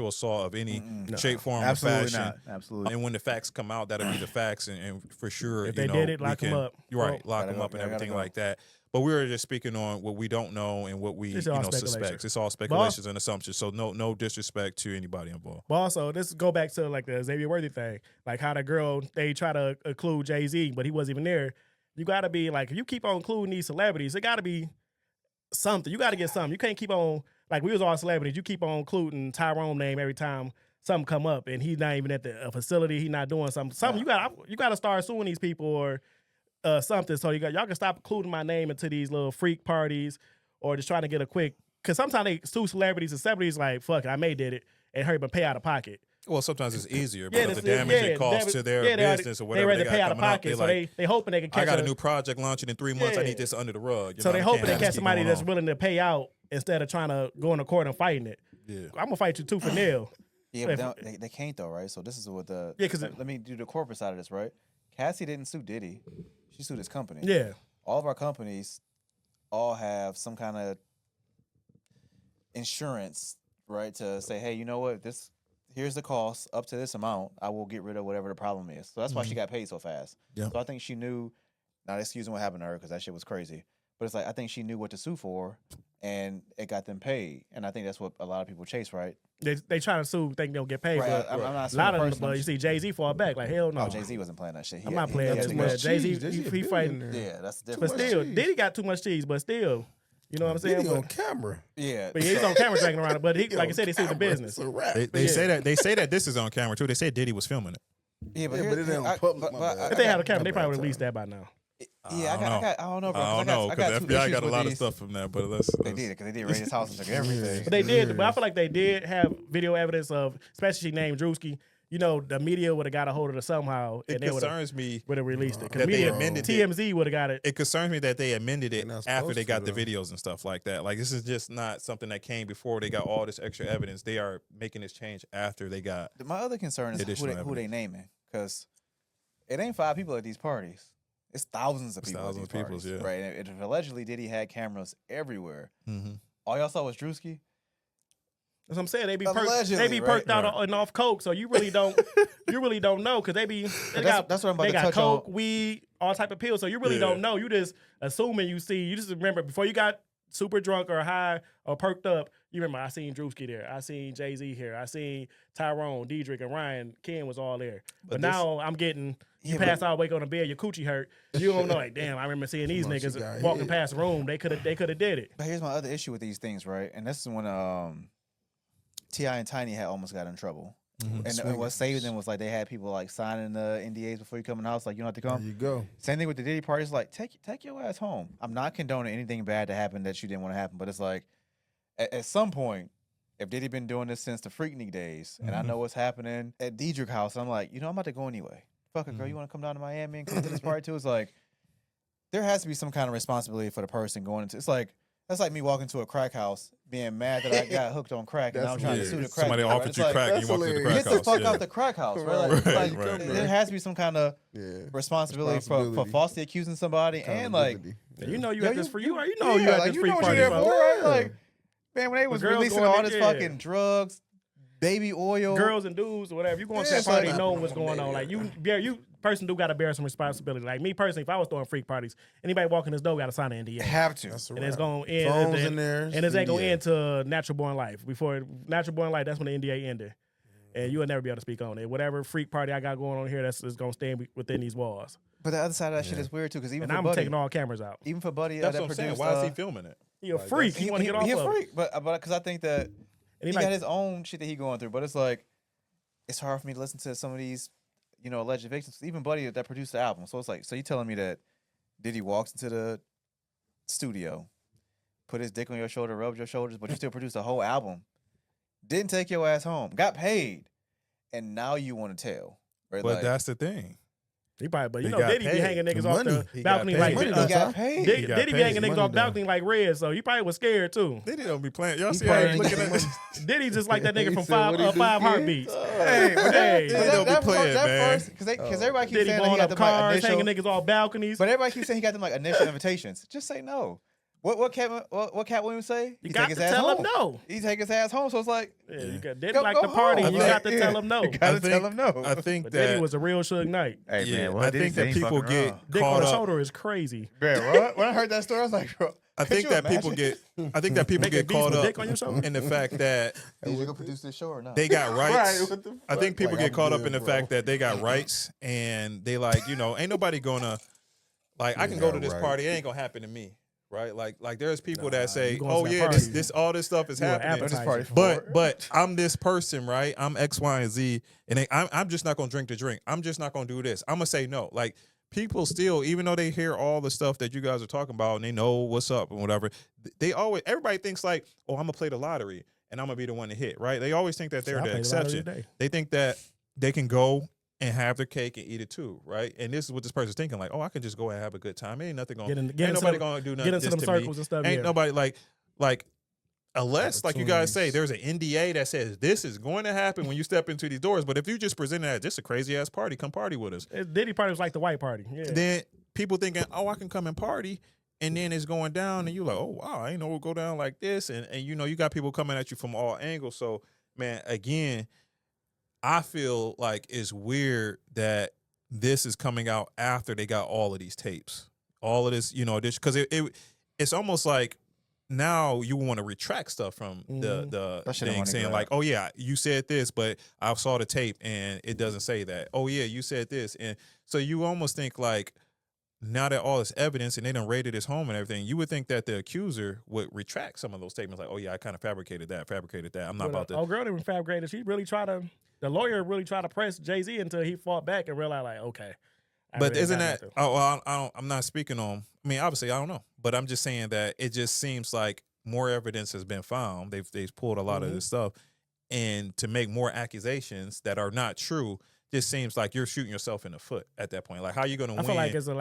assault of any Mm-mm. shape, form, Absolutely or fashion. not. Absolutely. And when the facts come out, that'll be the facts, and for sure, If you they know, did it, we lock 'em can- up. You're right, Well, lock gotta them go. up and Yeah, gotta everything go. like that. But we were just speaking on what we don't know and what we It's all suspect. speculation. It's all speculations and assumptions. So no disrespect to anybody involved. But also, this go back to like the Xavier Worthy thing, like how the girl they try to include Jay-Z, but he wasn't even there. You got to be like, if you keep on including these celebrities, it got to be something. You got to get something. You can't keep on like we was all celebrities. You keep on including Tyrone name every time something come up, and he's not even at the facility. He's not doing something. Something you got to start suing these people or something. So y'all can stop including my name into these little freak parties or just trying to get a quick. Because sometimes they sue celebrities and celebrities like, fuck it, I may did it and hurry but pay out of pocket. Well, sometimes it's easier Yeah, because the that's- damage yeah, it costs damage- to their yeah, they business or They whatever rather they pay got out of coming up. pocket, They so like, they hoping they can catch. I got a new project launching in 3 months. I Yeah. need this under the rug. You So know, they I hoping can't they just catch keep somebody going that's on. willing to pay out instead of trying to go into court and fighting it. Yeah. I'm gonna fight you tooth and nail. Yeah, but they can't though, right? So this is what the Yeah, 'cause let me do the corporate side of this, right? Cassie didn't sue Diddy; she sued his company. Yeah, All of our companies all have some kind of insurance, right? To say, hey, you know what? Here's the cost up to this amount. I will get rid of whatever the problem is. So that's why she got paid so fast. Yeah. So I think she knew. Not excusing what happened to her because that shit was crazy. But it's like I think she knew what to sue for, and it got them paid. And I think that's what a lot of people chase, right? they trying to sue, think they'll get paid. Right. But I'm not a lot suing the of them, person, but I'm you see Jay-Z fall back like hell no. Oh, Jay-Z wasn't playing that shit. I'm not playing he too had much. to Jay-Z, There's he a billion fighting. there. Yeah, that's the But difference. still, cheese. Diddy got too much cheese. But still, you know what I'm saying? Diddy on But, camera. Yeah. but yeah, he's on camera dragging around it. But he, like I said, he sued the business. It's a wrap. They Yeah. say that this is on camera too. They said Diddy was filming it. Yeah, Yeah, but it ain't on public, my bad. If they had a I camera, they bad, probably Tom. released that by now. Yeah, I don't know, bro. I don't know I because two the FBI issues got a with lot of these. stuff from that. But let's They did because they did raid his house and took everything. But they did. But I feel like they did have video evidence of, especially she named Druski. You know, the media would have got a hold of it somehow, It and they would have concerns me. released it. 'Cause that they media, amended it. TMZ would have got it. It concerns me that they amended it They're not after supposed they got to, the though. videos and stuff like that. Like this is just not something that came before they got all this extra evidence. They are making this change after they got. My other concern is Additional who they evidence. naming because it ain't 5 people at these parties. It's thousands of It's people. thousands at these of people, parties, yeah. right? And if allegedly Diddy had cameras everywhere. Mm-hmm. All y'all saw was Druski. That's what I'm saying. They be Allegedly, perked out right. and off coke, so you really don't know because they got That's what I'm about they to got touch coke, on. weed, all type of pills. So you really Yeah. don't know. You just assuming you see. You just remember before you got super drunk or high or perked up. You remember I seen Druski there. I seen Jay-Z here. I seen Tyrone, Dedric, and Ryan. Ken was all there. But this- now I'm getting. You Yeah, pass out, wake on the bed, your coochie hurt. You don't know, like, damn, I remember seeing these Well, she niggas got walking hit. past the room. They could have did it. But here's my other issue with these things, right? And this is when T.I. and Tiny had almost got in trouble. And what saved them was like they had people like signing the NDAs before you come in the house, like you don't have to There come. you go. Same thing with the Diddy party. It's like take your ass home. I'm not condoning anything bad to happen that you didn't want to happen, but it's like at some point, if Diddy been doing this since the Freaknik days, and I know what's happening at Dedric house, I'm like, I'm about to go anyway. Fuck it, girl. You want to come down to Miami and come to this party too? It's like there has to be some kind of responsibility for the person going into. It's like that's like me walking to a crack house, being mad that I got hooked on crack, and now I'm That's trying to Yeah. sue the crack. Somebody dealer, right? offered It's you like, crack and you that's walked to the hilarious. crack Get the house. fuck yeah. out the crack house, right? Right, Like, right, like, right. there has to be some kind of Yeah. responsibility for Responsibility. falsely accusing somebody and like Accountability. You know you Yo, at this for you like, at you this know free what party. you're there bro. for, right? Yeah. Like, man, when they was girls releasing going all in, this yeah. fucking drugs, baby oil, Girls and dudes or whatever, you going to Yeah, that party it's like- knowing what's going on. Like you person do got to bear some responsibility. Like me personally, if I was throwing freak parties, anybody walking this door got to sign an NDA. have to. That's a And it's wrap. going to end. Phones in there. And it's ain't going to yeah. end to natural born life. Before natural born life, that's when the NDA ended. And you will never be able to speak on it. Whatever freak party I got going on here, that's is going to stay within these walls. But the other side of that shit is weird too, because even And for I'm Buddy, taking all cameras out. even for Buddy, That's that what I'm saying. produced, Why is he filming it? He a freak. He want to get off he of a it. freak, but because I think that And he he got like, his own shit that he going through. But it's like it's hard for me to listen to some of these, alleged victims. Even Buddy that produced the album. So it's like, so you telling me that Diddy walks into the studio, put his dick on your shoulder, rubbed your shoulders, but you still produced a whole album. Didn't take your ass home, got paid, and now you want to tell. Right? But like, that's the thing. He probably, but you He know, got Diddy be paid. hanging niggas The off money. the He got balcony paid. like Money he though, got Tom. paid. Diddy, He got Diddy be paid. hanging niggas Money off though. balcony like Red, so he probably was scared too. Diddy don't be playing. Y'all He see how he probably looking ain't at getting Diddy just like that nigga He from said, what he do, Five kid? Heartbeats. Hey, but Hey. They don't be playing, man. Because everybody keeps Diddy saying that he blowing got up them like cars, initial, hanging niggas off balconies. but everybody keeps saying he got them like initial invitations. Just say no. What Cat Williams say? You He got take to his ass tell home. him no. He take his ass home. So it's like, Yeah, you got Diddy Go- like go the party, home. and you I got to think- tell him no. you gotta tell him no. I think But that Diddy was a real Suge Knight. Hey yeah, man, what I did he think say? that He people fucking get wrong. Dick on caught the up. shoulder is crazy. Man, when I heard that story, I was like, bro. I could think you that people imagine? get. I think that people Making get beats caught with up dick on your shoulder. in the fact that Hey, you gonna produce this show or not? they got rights. Right, what the I think fuck? people Like, get I'm caught up good, in the bro. fact that they got rights and they like, ain't nobody gonna like I They can go to got this rights. party, it ain't gonna happen to me. Right? Like there's people that Nah, say, you going oh to that yeah, party, this all this stuff is You an happening. appetizer. party for- But I'm this person, right? I'm X, Y, and Z, and I'm just not gonna drink the drink. I'm just not gonna do this. I'm gonna say no. Like people still, even though they hear all the stuff that you guys are talking about and they know what's up and whatever, everybody thinks like, oh, I'm gonna play the lottery and I'm gonna be the one to hit, right? They always think that they're I the play the lottery exception. today. They think that they can go and have their cake and eat it too, right? And this is what this person's thinking, like, oh, I can just go and have a good time. Ain't nothing going. Get Ain't into nobody them- gonna do Get nothing into this them to me. circles and stuff. Ain't yeah. nobody like unless like you guys say there's an Opportunities. NDA that says this is going to happen when you step into these doors. But if you just present it as just a crazy ass party, come party with us. Diddy party was like the white party. Yeah. Then people thinking, oh, I can come and party, and then it's going down, and you like, oh wow, I ain't know it would go down like this, and you got people coming at you from all angles. So man, again, I feel like it's weird that this is coming out after they got all of these tapes, all of this, because it's almost like now you want to retract stuff from the That shit thing, money saying grab. like, oh yeah, you said this, but I saw the tape and it doesn't say that. Oh yeah, you said this, and so you almost think like now that all this evidence and they done raided his home and everything, you would think that the accuser would retract some of those statements, like, oh yeah, I kind of fabricated that. I'm not about to. Oh, girl didn't fabricate. She really tried to. The lawyer really tried to press Jay-Z until he fought back and realized, like, okay. I But really isn't got that? nothing. Oh, well, I'm not speaking on. I mean, obviously, I don't know, but I'm just saying that it just seems like more evidence has been found. They've pulled a lot of this stuff, and to make more accusations that are not true, just seems like you're shooting yourself in the foot at that point. Like, how you gonna win? I feel like it's a,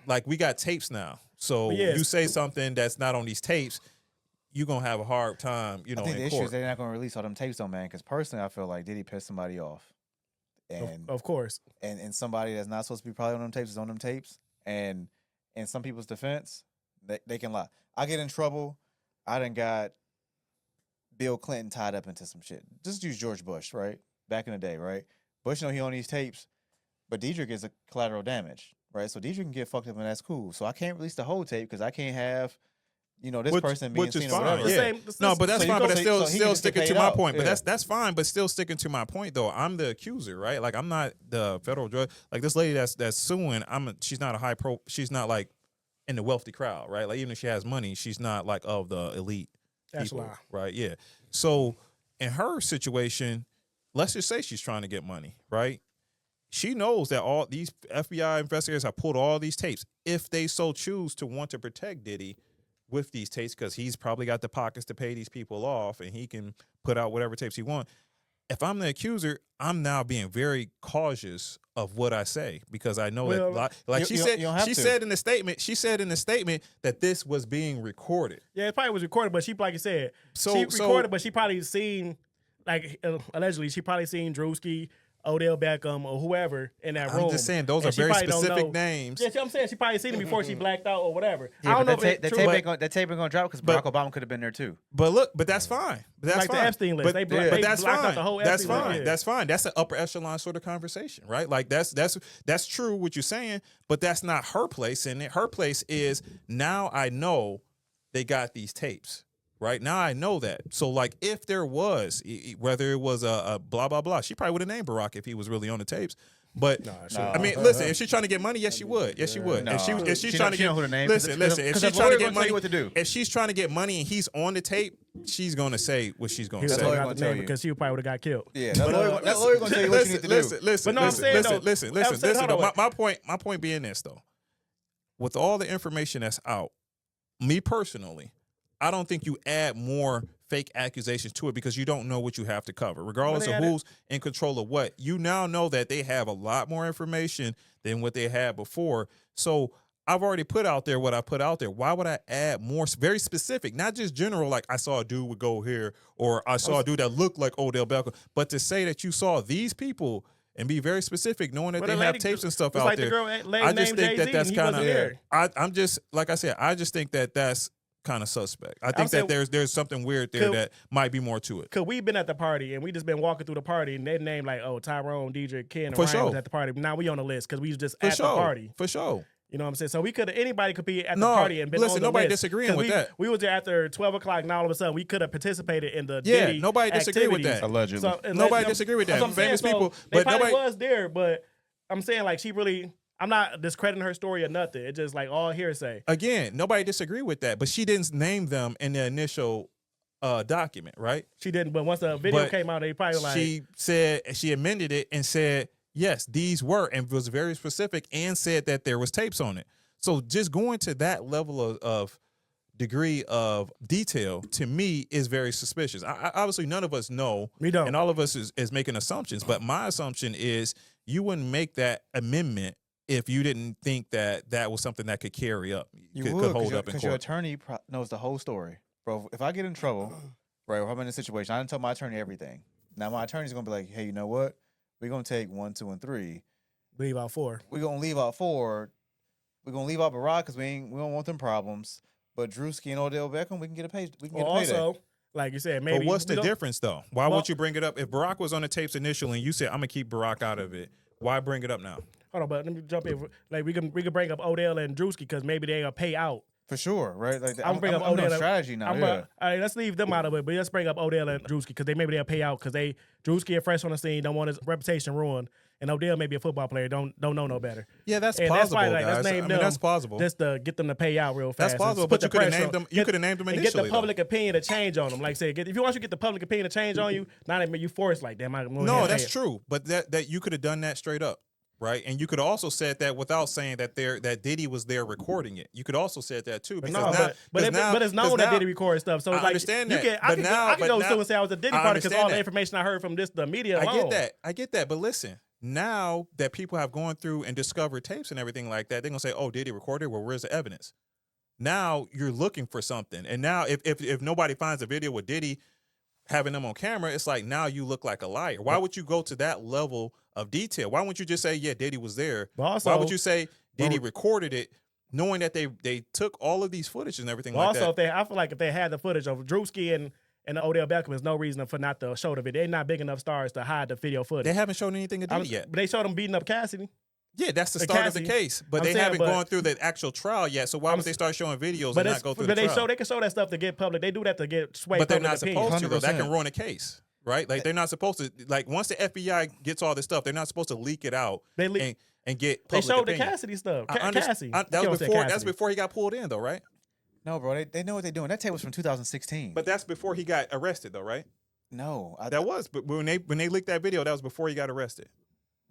like we got tapes now, so But yes. you say something that's not on these tapes, you're gonna have a hard time, I think the in issue court. is they're not gonna release all them tapes, though, man. Because personally, I feel like Diddy pissed somebody off, and of course. and somebody that's not supposed to be probably on them tapes is on them tapes. And in some people's defense, they can lie. I get in trouble. I done got Bill Clinton tied up into some shit. Just use George Bush, right? Back in the day, right? Bush know he on these tapes, but Dedric is a collateral damage, right? So Dedric can get fucked up and that's cool. So I can't release the whole tape because I can't have, this person being which is seen fine. or whatever. Yeah. No, but that's So you fine. go- But that's so he still just get sticking to paid my out. point. But Yeah. that's fine. But still sticking to my point though. I'm the accuser, right? Like I'm not the federal judge. Like this lady that's suing. She's not a high pro. She's not like in the wealthy crowd, right? Like even if she has money, she's not like of the elite That's people, a lie. right? Yeah. So in her situation, let's just say she's trying to get money, right? She knows that all these FBI investigators have pulled all these tapes. If they so choose to want to protect Diddy with these tapes, because he's probably got the pockets to pay these people off and he can put out whatever tapes he wants. If I'm the accuser, I'm now being very cautious of what I say because I know that, like she said, you don't have she to. said in the statement that this was being recorded. Yeah, it probably was recorded, but she, like you said, So- she so- recorded, but she probably seen, like, allegedly, she probably seen Druski, Odell Beckham, or whoever in that room. I'm just saying those and are she very probably don't specific know. names. Yeah, I'm saying she probably seen it before she blacked out or whatever. Yeah, I don't know but if that it's tape true. ain't gonna drop because but- Barack Obama could have been there too. But look, but that's fine. But that's Like the fine. Epstein list. But, They but that's blocked out fine. the whole That's Epstein list, fine. yeah. That's fine. That's an upper echelon sort of conversation, right? Like that's true what you're saying, but that's not her place in it. Her place is now I know they got these tapes. Right now, I know that. So, like, if there was, whether it was a blah blah blah, she probably would have named Barack if he was really on the tapes. But I mean, listen, if she's trying to get money, yes, she would. Yes, she would. No. If she's She trying know- to she know who to get name, listen, 'cause if the she's trying lawyer to get gonna tell money, you what to do. if she's trying to get money and he's on the tape, she's gonna say what she's gonna He was say. lawyer talking gonna about the tell name you. because she probably would have got killed. Yeah, that lawyer gonna tell you what you need to do. Listen, But no, I'm saying, though, listen. I'm saying, hold on, My point being this though. with all the information that's out, me personally, I don't think you add more fake accusations to it because you don't know what you have to cover. Regardless of who's in control of what, you now know that they have a lot more information than what they had before. So I've already put out there what I put out there. Why would I add more very specific, not just general, like I saw a dude would go here or I saw a dude that looked like Odell Beckham, but to say that you saw these people and be very specific, knowing that they have tapes and stuff out like there. The girl I just think that that's kind of, I'm just, like I said, I just think that that's kind of suspect. I think that there's something weird there that might be more to it. Cause we've been at the party and we just been walking through the party and they named like, oh, Tyrone, Dedric, Ken, and Ryan was at the party. Now we on the list because we was just at the party. For sure. You know what I'm saying? So we could anybody could be at the party and been listen, on the nobody list. disagreeing with that. We was there after 12 o'clock and all of a sudden we could have participated in the Diddy nobody disagree with activities. that. Allegedly. So, Nobody disagree with that. Famous people, they but probably nobody was there, but I'm saying like she really, I'm not discrediting her story or nothing. It's just like all hearsay. Again, nobody disagree with that, but she didn't name them in the initial document, right? She didn't, but once the video came out, they probably like she said she amended it and said yes, these were, and was very specific and said that there was tapes on it. So just going to that level of degree of detail to me is very suspicious. I obviously none of us know, we don't, and all of us is making assumptions. But my assumption is you wouldn't make that amendment if you didn't think that that was something that could carry up, could hold up in court. Because your attorney knows the whole story, bro. If I get in trouble, right, if I'm in a situation, I didn't tell my attorney everything. Now my attorney's gonna be like, hey, you know what? We're gonna take 1, 2, and 3. Leave out 4. We're gonna leave out 4. We're gonna leave out Barack because we don't want them problems. But Druski and Odell Beckham, we can get a pay. We can get a payday. Also, like you said, maybe. But what's the difference though? Why would you bring it up if Barack was on the tapes initially and you said I'm gonna keep Barack out of it? Why bring it up now? Hold on, but let me jump in. Like we can bring up Odell and Druski because maybe they'll pay out. For sure, right? Like I'm bring up Odell. Strategy now. All right, let's leave them out of it, but let's bring up Odell and Druski because maybe they'll pay out because Druski is fresh on the scene, don't want his reputation ruined, and Odell may be a football player, don't know no better. Yeah, that's and plausible, that's why, guys. Let's name them that's plausible. Just to get them to pay out real fast. That's plausible, but you could have named them. You could have named them initially. And get the public opinion to change on them. Like say, if you want to get the public opinion to change on you, not even you force like damn. No, that's true, but that you could have done that straight up. Right, and you could also said that without saying that that Diddy was there recording it. You could also said that too. But Because it's known that Diddy recorded stuff. So it's I understand that. I can go still and say I was a Diddy party because all the information I heard from the media alone. I get that. But listen, now that people have gone through and discovered tapes and everything like that, they're gonna say, "Oh, Diddy recorded. Well, where's the evidence?" Now you're looking for something, and now if nobody finds a video with Diddy having them on camera, it's like now you look like a liar. Why would you go to that level of detail? Why wouldn't you just say, yeah, Diddy was there? Also, why would you say Diddy recorded it, knowing that they took all of these footage and everything like that? Also, I feel like if they had the footage of Druski and Odell Beckham, there's no reason for not to show the video. They're not big enough stars to hide the video footage. They haven't shown anything of Diddy yet. But they showed him beating up Cassidy. Yeah, that's the start of the case. But they haven't gone through the actual trial yet. So why would they start showing videos and not go through the trial? They can show that stuff to get public. They do that to get sway. But they're not supposed to. 100%. That can ruin a case. Right? Like they're not supposed to. Like once the FBI gets all this stuff, they're not supposed to leak it out. And get public They showed opinion. the Cassidy stuff. Cassie. That's before he got pulled in, though, right? No, bro. They know what they're doing. That tape was from 2016. But that's before he got arrested, though, right? No, But when they leaked that video, that was before he got arrested.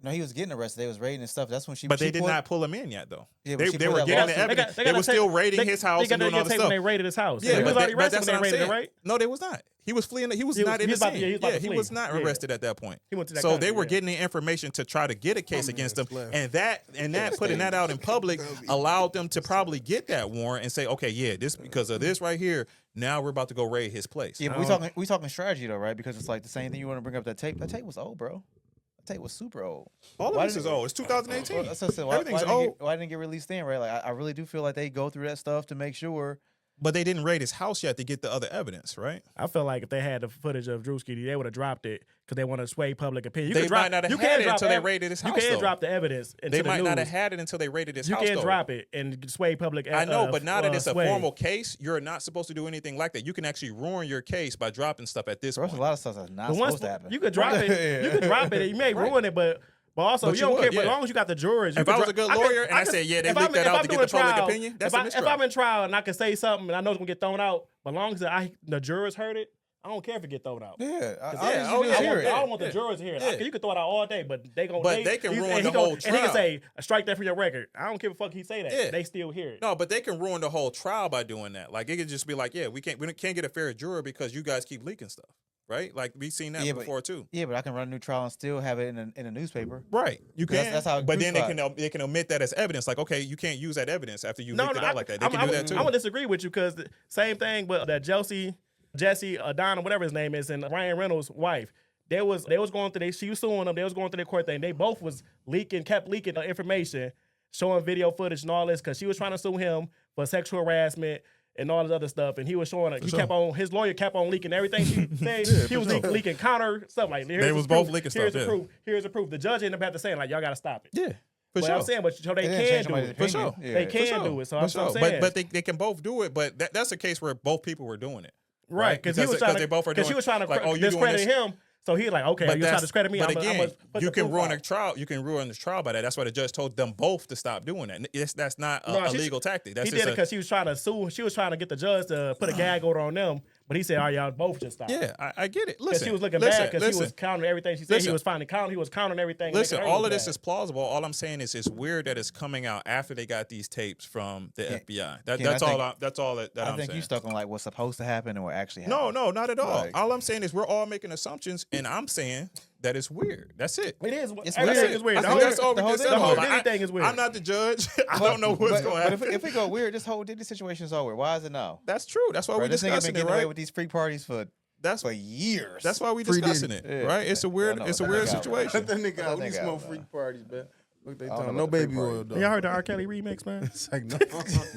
No, he was getting arrested. They was raiding his stuff. That's when she. But they did not pull him in yet, though. Yeah, they were getting the evidence. They were still raiding his house and doing all the stuff. When they raided his house. Yeah, he was already arrested that's when what they I'm raided saying. it, right? No, they was not. He was fleeing. He was not in the scene. He was not arrested at that point. He went to that so country, they were getting the information to try to get a case against him, and that putting that out in public allowed them to probably get that warrant and say, okay, yeah, this because of this right here. Now we're about to go raid his place. Yeah, but we talking strategy though, right? Because it's like the same thing. You want to bring up that tape? That tape was old, bro. That tape was super old. All of this is old. It's 2018. Everything's old. Why didn't it get released then, right? Like I really do feel like they go through that stuff to make sure. But they didn't raid his house yet to get the other evidence, right? I feel like if they had the footage of Druski, they would have dropped it because they want to sway public opinion. They might not have had it until they raided his house. You can't drop the evidence. They might not have had it until they raided his house. You can't drop it and sway public. I know, but now that it's a formal case, you're not supposed to do anything like that. You can actually ruin your case by dropping stuff at this point. There's a lot of stuff that's not supposed to happen. You could drop it. You could drop it. You may ruin it, but also, you don't care. But as long as you got the jurors. If I was a good lawyer and I said, yeah, they leaked that out to get the public opinion, that's a mistrial. If I'm in trial and I can say something and I know it's going to get thrown out, but as long as the jurors heard it, I don't care if it get thrown out. Yeah, I don't want the jurors to hear it. Yeah. You can throw it out all day, but they gonna. But they can ruin the whole trial. And he can say, strike that from your record. I don't give a fuck. He say that. Yeah. They still hear it. No, but they can ruin the whole trial by doing that. Like it could just be like, yeah, we can't get a fair juror because you guys keep leaking stuff, right? Like we've seen that before too. Yeah, but I can run a new trial and still have it in a newspaper. Right, you can. That's how. But then they can omit that as evidence. Like, okay, you can't use that evidence after you leaked it out like that. They can do that too. I'm gonna disagree with you because the same thing, but that Jesse, Donna, whatever his name is, and Ryan Reynolds' wife. They was going through. She was suing them. They was going through their court thing. They both was kept leaking information, showing video footage and all this because she was trying to sue him for sexual harassment and all this other stuff. And he was showing his lawyer kept on leaking everything she said. He was leaking counter stuff like. They was both leaking stuff. Here's the proof. The judge ended up having to say like y'all got to stop it. Yeah. But I'm saying, so they can do it. For sure. They can do it. So I'm saying. But they can both do it. But that's a case where both people were doing it. Right, because she was trying to discredit him. So he like, okay, you trying to discredit me. But again, you can ruin a trial. You can ruin the trial by that. That's why the judge told them both to stop doing that. That's not a legal tactic. He did it because she was trying to sue. She was trying to get the judge to put a gag order on them. But he said, all right, y'all both just stop. Yeah, I get it. Listen, she was looking bad because he was countering everything she said. He was countering everything. Listen, all of this is plausible. All I'm saying is it's weird that it's coming out after they got these tapes from the FBI. That's all I'm saying. I think you stuck on like what's supposed to happen and what actually happened. No, not at all. All I'm saying is we're all making assumptions, and I'm saying that it's weird. That's it. It is. Everything is weird. That's all we can say. Everything is weird. I'm not the judge. I don't know what's going to happen. If we go weird, this whole Diddy situation is all weird. Why is it now? That's true. That's why we're discussing this nigga been getting it, right? away with these freak parties for years. That's why we discussing it, right? It's a weird situation. That nigga out. We smoke freak parties, man. Look, they talking no baby oil though. Y'all heard the R. Kelly remix, man? It's like no.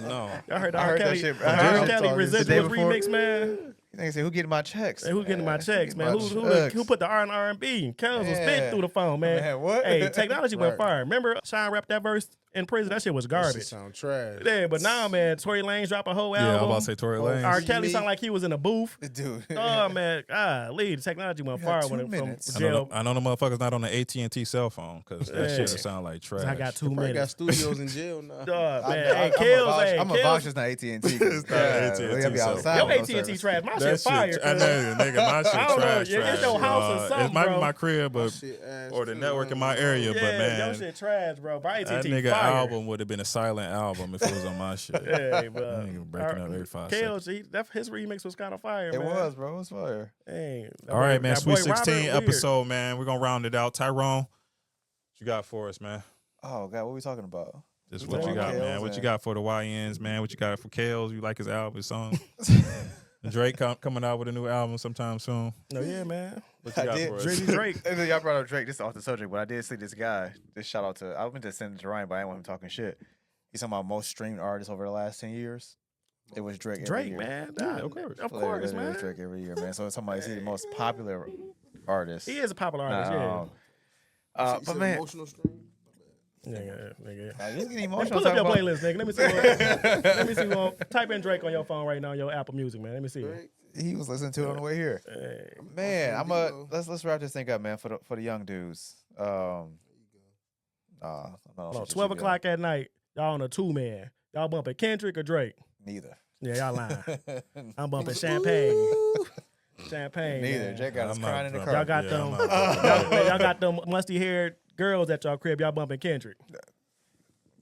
No. Y'all heard the R. Kelly Residuals remix, man? They say, who getting my checks? Hey, who getting my checks, man? Who put the R in R&B? Kells was spit through the phone, man. What? Hey, technology went fire. Remember Sean rapped that verse in prison? That shit was garbage. That sound trash. Yeah, but now, man, Tory Lanez dropped a whole album. Yeah, I was about to say Tory Lanez. R. Kelly sounded like he was in a booth. Dude. Oh, man. The technology went fire when it from jail. I know the motherfuckers not on the AT&T cell phone because that shit sound like trash. I got 2 minutes. Got studios in jail now. Man, hey, Kells, I'm a vouch. It's not AT&T. It's not AT&T. Your AT&T trash. My shit fire. Nigga, my shit trash. It's your house or something, it might bro. be my crib, but or the network in my area, but man, your shit trash, bro. My that AT&T nigga fire. album would have been a silent album if it was on my shit. Yeah, bro. Nigga breaking up every 5 seconds. seconds. His remix was kind of fire, man. It was, bro. It was fire. Dang. All right, man. Sweet 16 Robert, episode, man. We're gonna round it out. Tyrone, what you got for us, man? Oh God, what are we talking about? Just what you got, man. What you got for the YNs, man? What you got for Kales? You like his album, his song? Drake coming out with a new album sometime soon. No, yeah, man. What you got for us? Drake. And then y'all brought up Drake. This is off the subject, but I did see this guy. This shout out to. I meant to send it to Ryan, but I didn't want him talking shit. He's talking about most streamed artists over the last 10 years. It was Drake. Drake, man. Yeah, of course. Of course, man. Drake every year, man. So somebody see the most popular artist. He is a popular artist, yeah. But man, emotional stream. Nigga. Just get emotional. Pull up your playlist, nigga. Let me see. Let me see. Type in Drake on your phone right now, your Apple Music, man. Let me see. He was listening to it on the way here. Hey. Man, let's wrap this thing up, man, for the young dudes. 12 o'clock at night, y'all on a 2-man. Y'all bumping Kendrick or Drake? Neither. Yeah, y'all lying. I'm bumping Champagne. Champagne. Neither. Man. Drake got us crying in the car. Y'all got y'all got them musty haired girls at y'all crib. Y'all bumping Kendrick.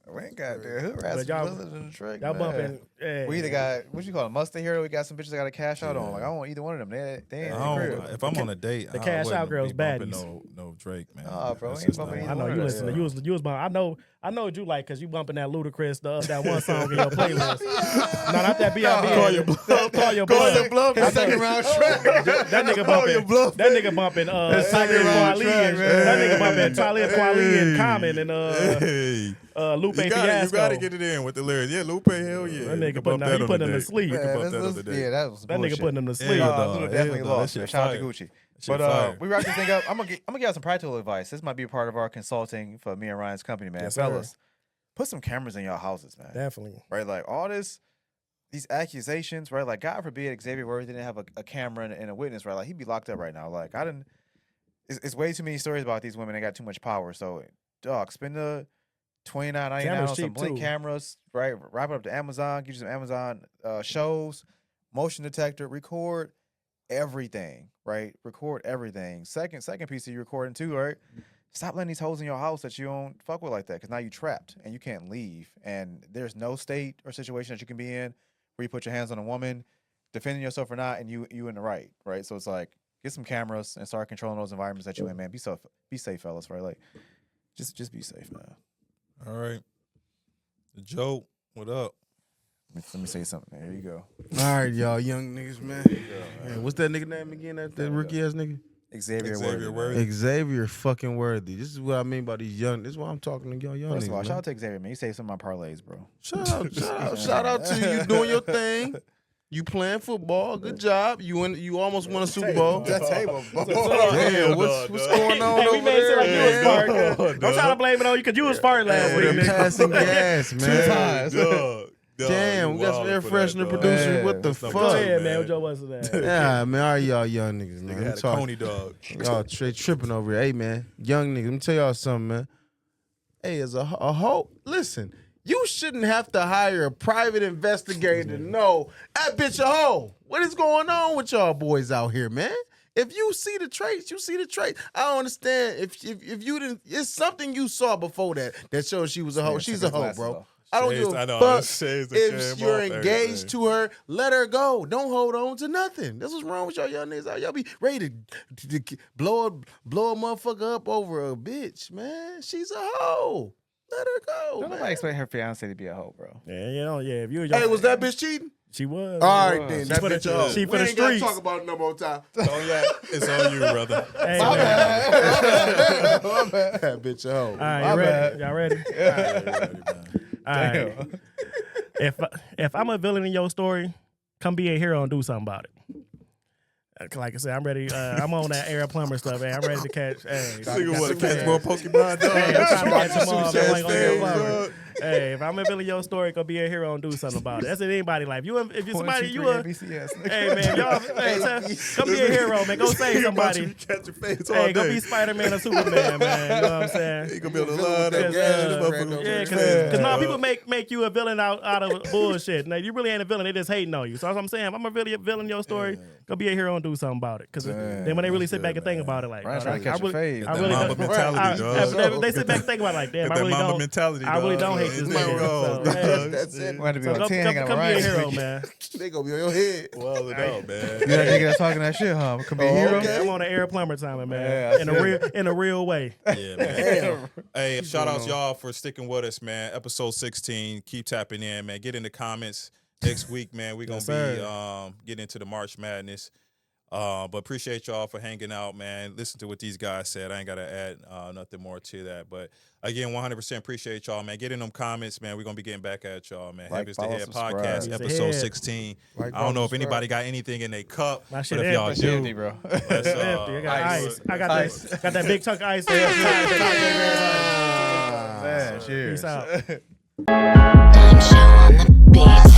We ain't got there. Who asked y'all- to listen to Drake? Y'all man? bumping. Hey. We either got what you call them, musty hero. We got some bitches that got to cash out on. Like I don't want either one of them. They ain't in the crib. If I'm on a date, The I cash wouldn't out girls be bumping baddies. No Drake, man. Nah, bro, That's ain't just bumping not- I know either you one. listen. You was bumping. I know what you like because you bumping that Ludacris that one song in your playlist. No, not that B.I.B. Call your bluff. Call your bluff. That second round track. That nigga bumping. That nigga bumping. Talib Kweli. That nigga bumping Talib Kweli and Common and Hey. Lupe You Fiasco. gotta get it in with the lyrics. Yeah, Lupe, hell yeah. That nigga Bump that on putting the them to date. sleep. We can bump that on the date. Yeah, that was That nigga putting them to sleep. Yeah, Lulu dog. definitely Hell, dog. lost. That shit Shout out to fire. Gucci. Shit But fire. we wrap this thing up. I'm gonna give out some practical advice. This might be a part of our consulting for me and Ryan's company, man. Yes, sir. Fellas, put some cameras in your houses, man. Definitely. Right, like all these accusations, right? Like God forbid Xavier Worthy didn't have a camera and a witness, right? Like he'd be locked up right now. Like I didn't. It's way too many stories about these women. They got too much power. So, dog, spend the $29.99 on some Blink cameras, right? Wrap it up to Amazon. Get you some Amazon shows, motion detector, record. everything, right? Record everything. Second piece of you recording too, right? Stop letting these hoes in your house that you don't fuck with like that, because now you trapped and you can't leave. And there's no state or situation that you can be in where you put your hands on a woman, defending yourself or not, and you in the right? So it's like, get some cameras and start controlling those environments that you in, man. Be safe, fellas, right? Like, just be safe, man. All right. Joe, what up? Let me say something. There you go. All right, y'all, young niggas, man. Man, what's that nigga name again? That rookie ass nigga? Xavier Worthy. Xavier fucking Worthy. This is what I mean by these young. This is why I'm talking to y'all young First niggas. of all, man. shout out to Xavier, man. You saved some of my parlays, bro. Shout out to you doing your thing. You playing football. Good job. You almost won a Super Bowl. That table, bro. Damn, what's going on Hey, we over made it like you was there? fart. I'm trying to blame it on you because you was fart last week. Hey, nigga. passing gas, man. times. Damn, we got some air freshener producer. Yeah, What the what's fuck? Go ahead, man. What Joe was that? Yeah, man. All y'all young niggas, man. Nigga I'm had a talking. Coney dog. Y'all tripping over here. Hey, man. Young niggas, let me tell y'all something, man. Hey, as a hoe, listen, you shouldn't have to hire a private investigator to know that bitch a hoe. What is going on with y'all boys out here, man? If you see the traits, you see the traits. I don't understand. If you didn't, it's something you saw before that shows she was a hoe. Yeah, She's took a hoe, his bro. glasses I don't Shades, give I a know, fuck shades that if came you're off, engaged everything. to her. Let her go. Don't hold on to nothing. That's what's wrong with y'all young niggas out. Y'all be ready to blow a motherfucker up over a bitch, man. She's a hoe. Let her go. Don't man. nobody expect her fiance to be a hoe, bro. Yeah, you know, yeah. If you was Hey, was that bitch cheating? She was. All right, then. She That for the- bitch a hoe. she for We the ain't gotta streets. talk about it no more time. It's on you, brother. Hey, My man. bad. My bad. That bitch a hoe. All right, My you ready? bad. Y'all ready? All right. If I'm a villain in your story, come be a hero and do something about it. Like I said, I'm ready. I'm on that air plumber stuff. Hey, I'm ready to catch. Hey, Nigga want to catch catch more Pokemon, dog. Hey, I'm trying to catch them all. Super I'm like on your Saiyan, plumber. dog. Hey, if I'm a villain in your story, go be a hero and do something about it. That's in anybody's life. If you're somebody, you a hey man, y'all, come be a hero, man. Go save somebody. Catch your face all Hey, go day. be Spider-Man or Superman, man. You know what I'm saying? You gonna be able to line up. Yeah, because now people make you a villain out of bullshit. Now you really ain't a villain; they just hating on you. So that's what I'm saying. If I'm a villain in your story, go be a hero and do something about it. Because then when they really sit back and think about it, like, Ryan's trying to catch a fade. I really Mamba don't. mentality, dog. They sit back and think about it, like, damn, Got I that really Mamba don't. mentality, I really dog. don't hate this There you nigga. go, So, hey, dog. That's it. We're going to be so on 10. come be a hero, man. They gonna be on your head. Well, it out, man. You that nigga that's talking that shit, huh? Could be a hero. okay. I'm on the air plumber timing, man. Yeah, in a real way. Yeah, man. Hey, shout outs y'all for sticking with us, man. Episode 16. Keep tapping in, man. Get in the comments next week, man. We're gonna be getting into the March Madness. But appreciate y'all for hanging out, man. Listen to what these guys said. I ain't gotta add nothing more to that. But again, 100% appreciate y'all, man. Get in them comments, man. We're gonna be getting back at y'all, man. Like, Heavy is the follow, Head subscribe. Podcast, Heavy is the episode Head. 16. Like, I don't know if follow, anybody got anything in their cup, My but shit if y'all empty. do, Empty, bro. let's, It's empty. I got ice. I got Ice. that big chunk of ice. Man, cheers. Peace out. I'm show on the beats.